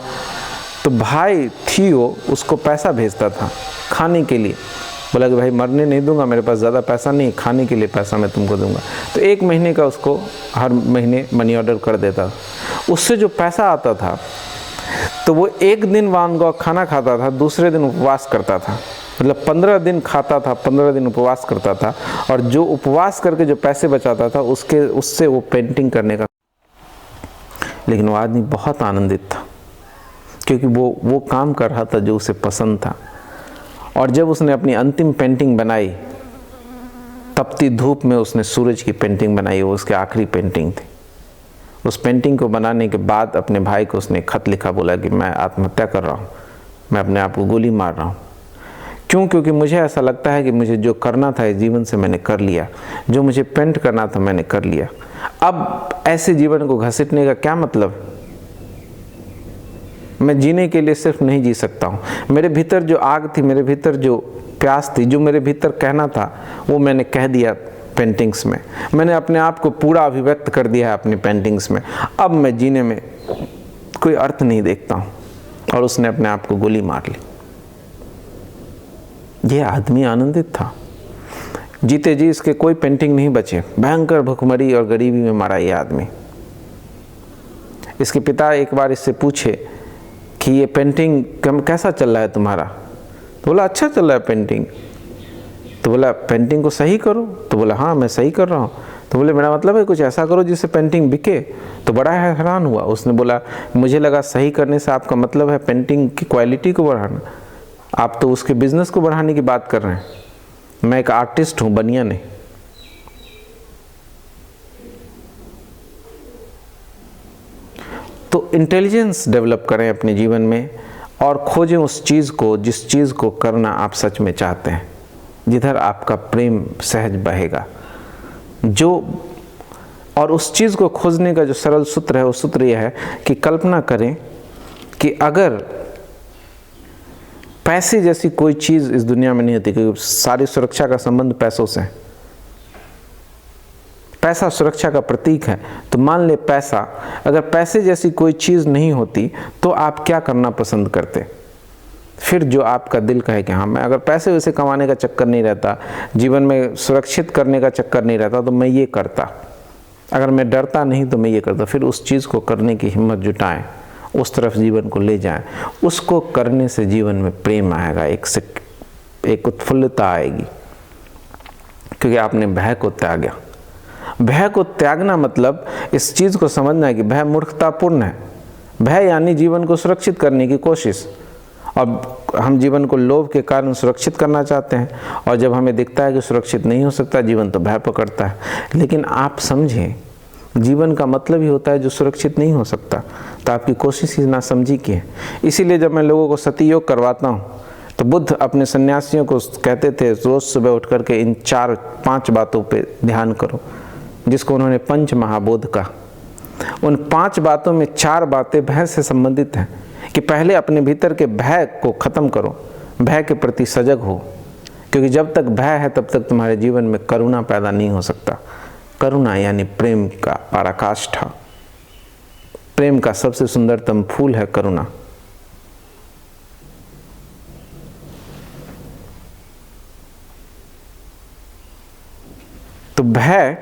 तो भाई थियो उसको पैसा भेजता था खाने के लिए, बोला कि भाई मरने नहीं दूंगा, मेरे पास ज़्यादा पैसा नहीं, खाने के लिए पैसा मैं तुमको दूंगा। तो 1 महीने का उसको हर महीने मनी ऑर्डर कर देता। उससे जो पैसा आता था तो वो एक दिन वान गॉग खाना खाता था, दूसरे दिन उपवास करता था, मतलब 15 दिन खाता था, 15 दिन उपवास करता था, और जो उपवास करके जो पैसे बचाता था उससे वो पेंटिंग करने का। लेकिन वो आदमी बहुत आनंदित था, क्योंकि वो काम कर रहा था जो उसे पसंद था। और जब उसने अपनी अंतिम पेंटिंग बनाई, तपती धूप में उसने सूरज की पेंटिंग बनाई, वो उसकी आखिरी पेंटिंग थी। उस पेंटिंग को बनाने के बाद अपने भाई को उसने खत लिखा, बोला कि मैं आत्महत्या कर रहा हूँ, मैं अपने आप को गोली मार रहा हूँ। क्यों? क्योंकि मुझे ऐसा लगता है कि मुझे जो करना था इस जीवन से मैंने कर लिया, जो मुझे पेंट करना था मैंने कर लिया। अब ऐसे जीवन को घसीटने का क्या मतलब? मैं जीने के लिए सिर्फ नहीं जी सकता हूँ। मेरे भीतर जो आग थी, मेरे भीतर जो प्यास थी, जो मेरे भीतर कहना था, वो मैंने कह दिया पेंटिंग्स में। मैंने अपने आप को पूरा अभिव्यक्त कर दिया है अपनी पेंटिंग्स में। अब मैं जीने में कोई अर्थ नहीं देखता हूँ। और उसने अपने आप को गोली मार ली। यह आदमी आनंदित था। जीते जी इसके कोई पेंटिंग नहीं बचे। भयंकर भुखमरी और गरीबी में मारा ये आदमी। इसके पिता एक बार इससे पूछे कि ये पेंटिंग कैसा चल रहा है तुम्हारा? तो बोला अच्छा चल रहा है पेंटिंग। तो बोला पेंटिंग को सही करो। तो बोला हाँ मैं सही कर रहा हूँ। तो बोले मेरा मतलब है कुछ ऐसा करो जिससे पेंटिंग बिके। तो बड़ा हैरान हुआ। उसने बोला मुझे लगा सही करने से आपका मतलब है पेंटिंग की क्वालिटी को बढ़ाना, आप तो उसके बिजनेस को बढ़ाने की बात कर रहे हैं। मैं एक आर्टिस्ट हूँ, बनिया नहीं। तो इंटेलिजेंस डेवलप करें अपने जीवन में और खोजें उस चीज़ को जिस चीज़ को करना आप सच में चाहते हैं, जिधर आपका प्रेम सहज बहेगा। और उस चीज़ को खोजने का जो सरल सूत्र है, वो सूत्र यह है कि कल्पना करें कि अगर पैसे जैसी कोई चीज़ इस दुनिया में नहीं होती, क्योंकि सारी सुरक्षा का संबंध पैसों से है। पैसा सुरक्षा का प्रतीक है। तो मान ले पैसा, अगर पैसे जैसी कोई चीज़ नहीं होती तो आप क्या करना पसंद करते? फिर जो आपका दिल कहे कि हाँ मैं अगर पैसे वैसे कमाने का चक्कर नहीं रहता, जीवन में सुरक्षित करने का चक्कर नहीं रहता, तो मैं ये करता। अगर मैं डरता नहीं तो मैं ये करता। फिर उस चीज़ को करने की हिम्मत जुटाएं, उस तरफ जीवन को ले जाएं। उसको करने से जीवन में प्रेम आएगा, एक उत्फुल्लता आएगी, क्योंकि आपने भय को त्यागा। भय को त्यागना मतलब इस चीज़ को समझना है कि भय मूर्खतापूर्ण है। भय यानी जीवन को सुरक्षित करने की कोशिश। अब हम जीवन को लोभ के कारण सुरक्षित करना चाहते हैं, और जब हमें दिखता है कि सुरक्षित नहीं हो सकता, जीवन तो भय पकड़ता है। लेकिन आप समझें, जीवन का मतलब ही होता है जो सुरक्षित नहीं हो सकता। तो आपकी कोशिश ही नासमझी की है। इसीलिए जब मैं लोगों को सती योग करवाता हूँ तो बुद्ध अपने सन्यासियों को कहते थे रोज़ सुबह उठ करके इन 4-5 बातों पे ध्यान करो, जिसको उन्होंने पंच महाबोध कहा। उन 5 बातों में 4 बातें भय से संबंधित हैं कि पहले अपने भीतर के भय को ख़त्म करो, भय के प्रति सजग हो, क्योंकि जब तक भय है तब तक तुम्हारे जीवन में करुणा पैदा नहीं हो सकता। करुणा यानी प्रेम का पराकाष्ठा। प्रेम का सबसे सुंदरतम फूल है करुणा। तो भय,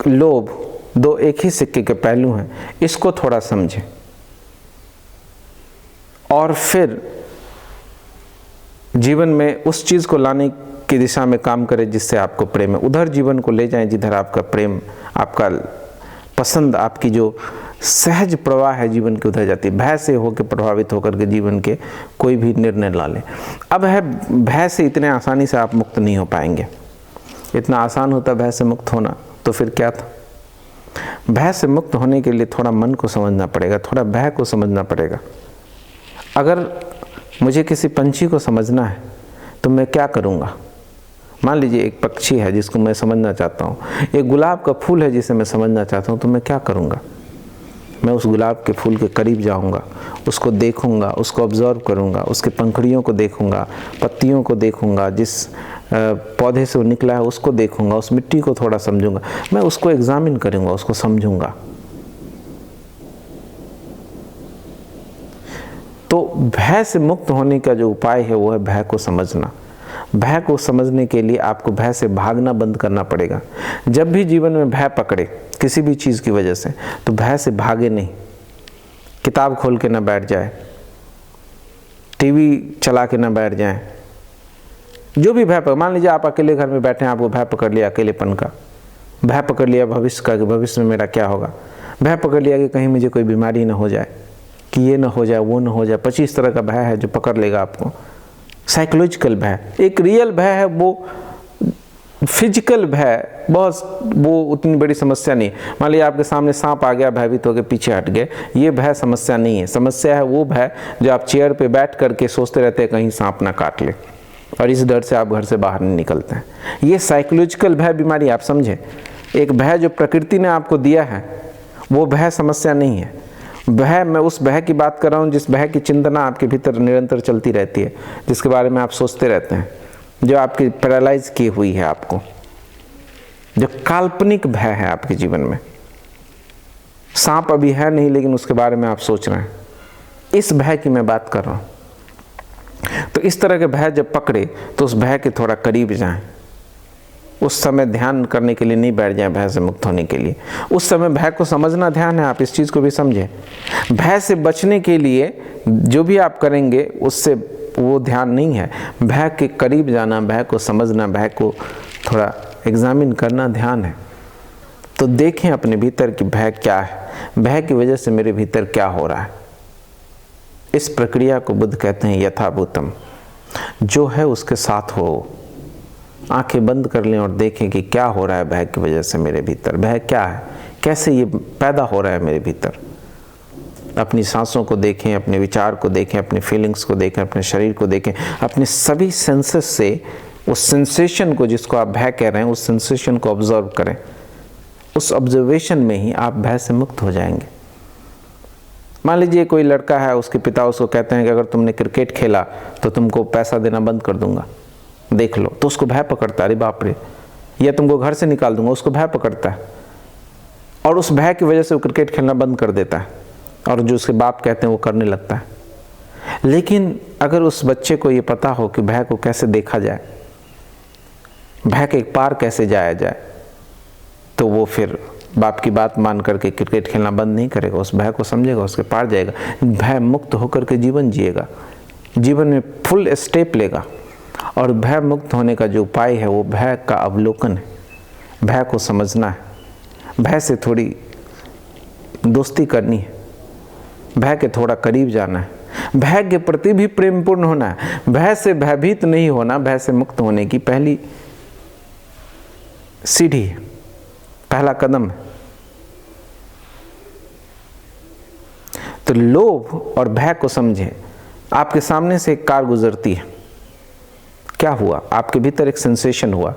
लोभ दो एक ही सिक्के के पहलू हैं। इसको थोड़ा समझें और फिर जीवन में उस चीज़ को लाने की दिशा में काम करें जिससे आपको प्रेम है। उधर जीवन को ले जाएं जिधर आपका प्रेम, आपका पसंद, आपकी जो सहज प्रवाह है जीवन के, उधर जाती है। भय से होकर प्रभावित होकर के जीवन के कोई भी निर्णय ला लें। अब है भय से इतने आसानी से आप मुक्त नहीं हो पाएंगे। इतना आसान होता भय से मुक्त होना तो फिर क्या था। भय से मुक्त होने के लिए थोड़ा मन को समझना पड़ेगा, थोड़ा भय को समझना पड़ेगा। अगर मुझे किसी पंछी को समझना है तो मैं क्या करूँगा? मान लीजिए एक पक्षी है जिसको मैं समझना चाहता हूँ, एक गुलाब का फूल है जिसे मैं समझना चाहता हूँ, तो मैं क्या करूँगा? मैं उस गुलाब के फूल के करीब जाऊँगा, उसको देखूँगा, उसको ऑब्जर्व करूँगा, उसके पंखुड़ियों को देखूँगा, पत्तियों को देखूँगा, जिस पौधे से वो निकला है उसको देखूँगा, उस मिट्टी को थोड़ा समझूँगा, मैं उसको एग्जामिन करूँगा, उसको समझूँगा। तो भय से मुक्त होने का जो उपाय है वो है भय को समझना। भय को समझने के लिए आपको भय से भागना बंद करना पड़ेगा। जब भी जीवन में भय पकड़े किसी भी चीज़ की वजह से, तो भय से भागे नहीं। किताब खोल के ना बैठ जाए, टीवी चला के ना बैठ जाए, जो भी भय मान लीजिए आप अकेले घर में बैठे हैं, आपको भय पकड़ लिया अकेलेपन का, भय पकड़ लिया भविष्य का कि भविष्य में मेरा क्या होगा, भय पकड़ लिया कि कहीं मुझे कोई बीमारी ना हो जाए, कि ये ना हो जाए, वो ना हो जाए। 25 तरह का भय है जो पकड़ लेगा आपको। साइकोलॉजिकल भय। एक रियल भय है वो फिजिकल भय बहुत, वो उतनी बड़ी समस्या नहीं। मान लीजिए आपके सामने सांप आ गया, भयभीत होकर पीछे हट गए, ये भय समस्या नहीं है। समस्या है वो भय जो आप चेयर पे बैठ करके सोचते रहते हैं कहीं सांप ना काट ले, और इस डर से आप घर से बाहर नहीं निकलते हैं। ये साइकोलॉजिकल भय बीमारी, आप समझे। एक भय जो प्रकृति ने आपको दिया है वो भय समस्या नहीं है। भय, मैं उस भय की बात कर रहा हूँ जिस भय की चिंतना आपके भीतर निरंतर चलती रहती है, जिसके बारे में आप सोचते रहते हैं, जो आपकी पैरालाइज की हुई है आपको, जो काल्पनिक भय है आपके जीवन में। सांप अभी है नहीं लेकिन उसके बारे में आप सोच रहे हैं, इस भय की मैं बात कर रहा हूं। तो इस तरह के भय जब पकड़े तो उस भय के थोड़ा करीब जाएं। उस समय ध्यान करने के लिए नहीं बैठ जाएं, भय से मुक्त होने के लिए। उस समय भय को समझना ध्यान है, आप इस चीज को भी समझें। भय से बचने के लिए जो भी आप करेंगे उससे वो ध्यान नहीं है। भय के करीब जाना, भय को समझना, भय को थोड़ा एग्जामिन करना ध्यान है। तो देखें अपने भीतर कि भय क्या है, भय की वजह से मेरे भीतर क्या हो रहा है। इस प्रक्रिया को बुद्ध कहते हैं यथाभूतम। जो है उसके साथ हो। आंखें बंद कर लें और देखें कि क्या हो रहा है भय की वजह से मेरे भीतर। भय क्या है, कैसे ये पैदा हो रहा है मेरे भीतर। अपनी सांसों को देखें, अपने विचार को देखें, अपने फीलिंग्स को देखें, अपने शरीर को देखें, अपने सभी सेंसेस से उस सेंसेशन को, जिसको आप भय कह रहे हैं, उस सेंसेशन को ऑब्जर्व करें। उस ऑब्जर्वेशन में ही आप भय से मुक्त हो जाएंगे। मान लीजिए कोई लड़का है, उसके पिता उसको कहते हैं कि अगर तुमने क्रिकेट खेला तो तुमको पैसा देना बंद कर दूंगा, देख लो। तो उसको भय पकड़ता है, अरे बाप रे, या तुमको घर से निकाल दूंगा, उसको भय पकड़ता है। और उस भय की वजह से वो क्रिकेट खेलना बंद कर देता है, और जो उसके बाप कहते हैं वो करने लगता है। लेकिन अगर उस बच्चे को ये पता हो कि भय को कैसे देखा जाए, भय के पार कैसे जाया जाए, तो वो फिर बाप की बात मान करके क्रिकेट खेलना बंद नहीं करेगा। उस भय को समझेगा, उसके पार जाएगा, भय मुक्त होकर के जीवन जिएगा, जीवन में फुल स्टेप लेगा। और भय मुक्त होने का जो उपाय है वो भय का अवलोकन है। भय को समझना है, भय से थोड़ी दोस्ती करनी है, भय के थोड़ा करीब जाना है, भय के प्रति भी प्रेमपूर्ण होना है। भय से भयभीत नहीं होना भय से मुक्त होने की पहली सीढ़ी है, पहला कदम है। तो लोभ और भय को समझे। आपके सामने से एक कार गुजरती है, क्या हुआ, आपके भीतर एक सेंसेशन हुआ।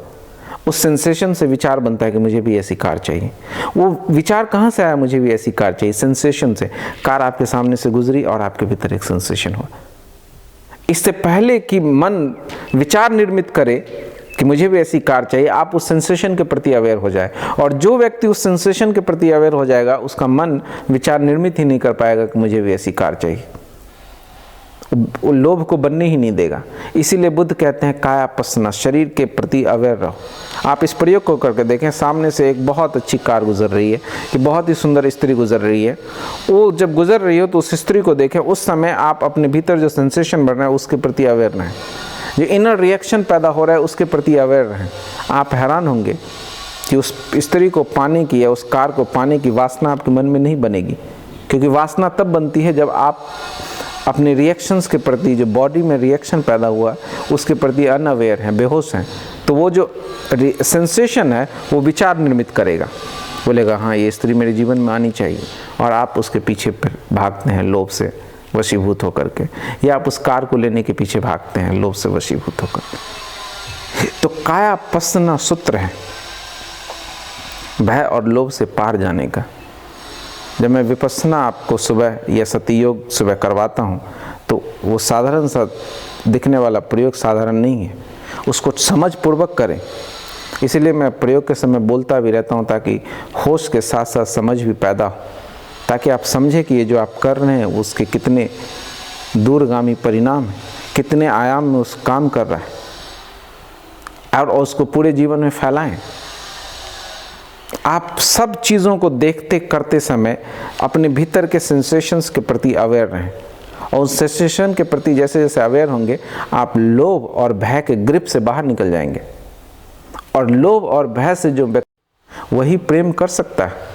उस सेंसेशन से विचार बनता है कि मुझे भी ऐसी कार चाहिए। वो विचार कहाँ से आया, मुझे भी ऐसी कार चाहिए? सेंसेशन से। कार आपके सामने से गुजरी और आपके भीतर एक सेंसेशन हुआ। इससे पहले कि मन विचार निर्मित करे कि मुझे भी ऐसी कार चाहिए, आप उस सेंसेशन के प्रति अवेयर हो जाए। और जो व्यक्ति उस सेंसेशन के प्रति अवेयर हो जाएगा, उसका मन विचार निर्मित ही नहीं कर पाएगा कि मुझे भी ऐसी कार चाहिए, वो लोभ को बनने ही नहीं देगा। इसीलिए बुद्ध कहते हैं कायापस्सना, शरीर के प्रति अवेयर रहो। आप इस प्रयोग को करके देखें। सामने से एक बहुत अच्छी कार गुजर रही है, कि बहुत ही सुंदर स्त्री गुजर रही है। वो जब गुजर रही हो तो उस स्त्री को देखें। उस समय आप अपने भीतर जो सेंसेशन बन रहा है उसके प्रति अवेयर रहें, जो इनर रिएक्शन पैदा हो रहा है उसके प्रति अवेयर रहें। आप हैरान होंगे कि उस स्त्री को पाने की या उस कार को पाने की वासना आपके मन में नहीं बनेगी। क्योंकि वासना तब बनती है जब आप अपने रिएक्शंस के प्रति, जो बॉडी में रिएक्शन पैदा हुआ उसके प्रति अनअवेयर हैं, बेहोश हैं। तो वो जो सेंसेशन है वो विचार निर्मित करेगा, बोलेगा हाँ ये स्त्री मेरे जीवन में आनी चाहिए, और आप उसके पीछे भागते हैं लोभ से वशीभूत होकर के, या आप उस कार को लेने के पीछे भागते हैं लोभ से वशीभूत होकर के। तो कायापस्सना सूत्र है भय और लोभ से पार जाने का। जब मैं विपस्सना आपको सुबह या सतयोग सुबह करवाता हूँ तो वो साधारण सा दिखने वाला प्रयोग साधारण नहीं है, उसको समझ पूर्वक करें। इसीलिए मैं प्रयोग के समय बोलता भी रहता हूँ ताकि होश के साथ साथ समझ भी पैदा हो, ताकि आप समझें कि ये जो आप कर रहे हैं उसके कितने दूरगामी परिणाम हैं, कितने आयाम में उस काम कर रहा है, और उसको पूरे जीवन में फैलाएं। आप सब चीज़ों को देखते करते समय अपने भीतर के सेंसेशंस के प्रति अवेयर रहें, और उस सेंसेशन के प्रति जैसे जैसे अवेयर होंगे आप लोभ और भय के ग्रिप से बाहर निकल जाएंगे। और लोभ और भय से जो व्यक्ति, वही प्रेम कर सकता है।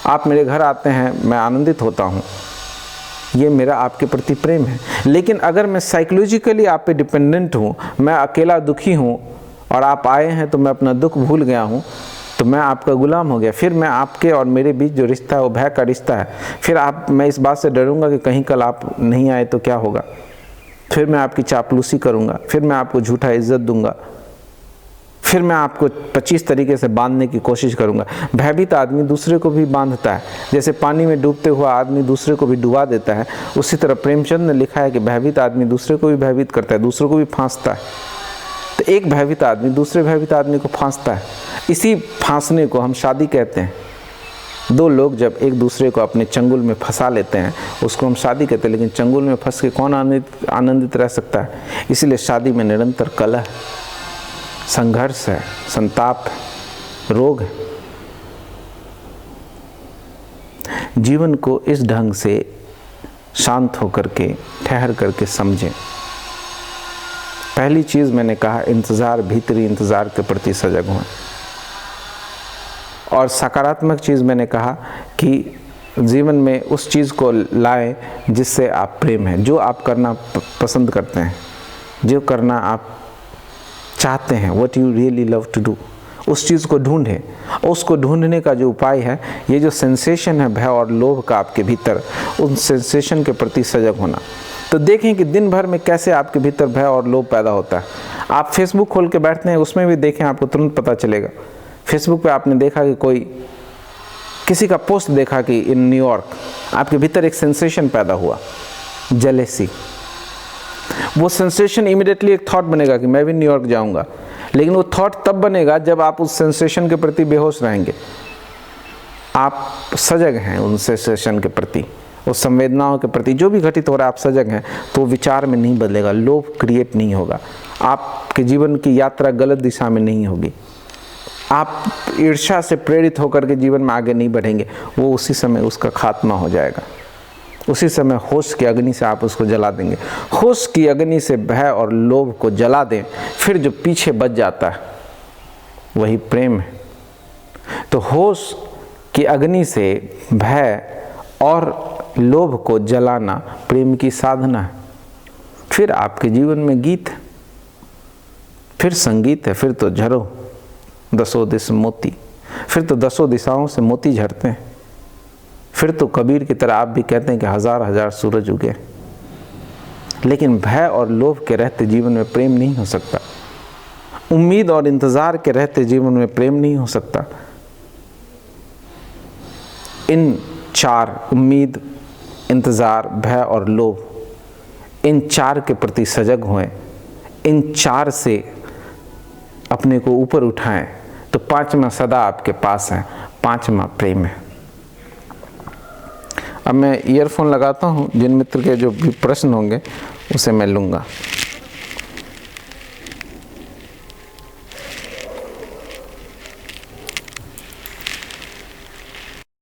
आप मेरे घर आते हैं, मैं आनंदित होता हूँ, ये मेरा आपके प्रति प्रेम है। लेकिन अगर मैं साइकोलॉजिकली आप पे डिपेंडेंट हूँ, मैं अकेला दुखी हूँ और आप आए हैं तो मैं अपना दुख भूल गया हूँ, तो मैं आपका गुलाम हो गया। फिर मैं आपके और मेरे बीच जो रिश्ता है वो भय का रिश्ता है। फिर मैं इस बात से डरूंगा कि कहीं कल आप नहीं आए तो क्या होगा। फिर मैं आपकी चापलूसी करूंगा, फिर मैं आपको झूठा इज्जत दूंगा, फिर मैं आपको 25 तरीके से बांधने की कोशिश करूंगा। भयभीत आदमी दूसरे को भी बांधता है, जैसे पानी में डूबते हुआ आदमी दूसरे को भी डुबा देता है, उसी तरह प्रेमचंद ने लिखा है कि भयभीत आदमी दूसरे को भी भयभीत करता है, दूसरों को भी फांसता है। तो एक भयभीत आदमी दूसरे भयभीत आदमी को फांसता है। इसी फांसने को हम शादी कहते हैं। दो लोग जब एक दूसरे को अपने चंगुल में फंसा लेते हैं उसको हम शादी कहते हैं। लेकिन चंगुल में फंस के कौन आनंदित रह सकता है? इसीलिए शादी में निरंतर कलह, संघर्ष है, संताप, रोग है। जीवन को इस ढंग से शांत होकर के, ठहर करके समझें। पहली चीज़ मैंने कहा, इंतज़ार, भीतरी इंतज़ार के प्रति सजग हों। और सकारात्मक चीज़ मैंने कहा कि जीवन में उस चीज़ को लाएं जिससे आप प्रेम है, जो आप करना पसंद करते हैं, जो करना आप चाहते हैं, what you really love to do, उस चीज़ को ढूंढें। उसको ढूंढने का जो उपाय है, ये जो सेंसेशन है भय और लोभ का आपके भीतर, उन सेंसेशन के प्रति सजग होना। तो देखें कि दिन भर में कैसे आपके भीतर भय और लोभ पैदा होता है। आप फेसबुक खोल के बैठते हैं, उसमें भी देखें, आपको तुरंत पता चलेगा। फेसबुक पे आपने देखा कि कोई किसी का पोस्ट देखा कि इन न्यूयॉर्क, आपके भीतर एक सेंसेशन पैदा हुआ, जेलेसी। वो सेंसेशन इमीडिएटली एक थॉट बनेगा कि मैं भी न्यूयॉर्क जाऊंगा। लेकिन वो थॉट तब बनेगा जब आप उस सेंसेशन के प्रति बेहोश रहेंगे। आप सजग हैं उन सेंसेशन के प्रति, उस संवेदनाओं के प्रति, जो भी घटित हो रहा है आप सजग हैं, तो विचार में नहीं बदलेगा, लोभ क्रिएट नहीं होगा, आपके जीवन की यात्रा गलत दिशा में नहीं होगी, आप ईर्ष्या से प्रेरित होकर के जीवन में आगे नहीं बढ़ेंगे। वो उसी समय उसका खात्मा हो जाएगा। उसी समय होश की अग्नि से आप उसको जला देंगे। होश की अग्नि से भय और लोभ को जला दें, फिर जो पीछे बच जाता है वही प्रेम है। तो होश की अग्नि से भय और लोभ को जलाना प्रेम की साधना है। फिर आपके जीवन में गीत है, फिर संगीत है, फिर तो झरो दसों दिश मोती, फिर तो दसों दिशाओं से मोती झरते हैं। फिर तो कबीर की तरह आप भी कहते हैं कि हजार हजार सूरज उगे। लेकिन भय और लोभ के रहते जीवन में प्रेम नहीं हो सकता। उम्मीद और इंतजार के रहते जीवन में प्रेम नहीं हो सकता। इन चार, उम्मीद, इंतजार, भय और लोभ, इन चार के प्रति सजग होएं। इन चार से अपने को ऊपर उठाएं तो पांचवा सदा आपके पास है, पांचवा प्रेम है। अब मैं ईयरफोन लगाता हूँ, जिन मित्र के जो भी प्रश्न होंगे उसे मैं लूँगा।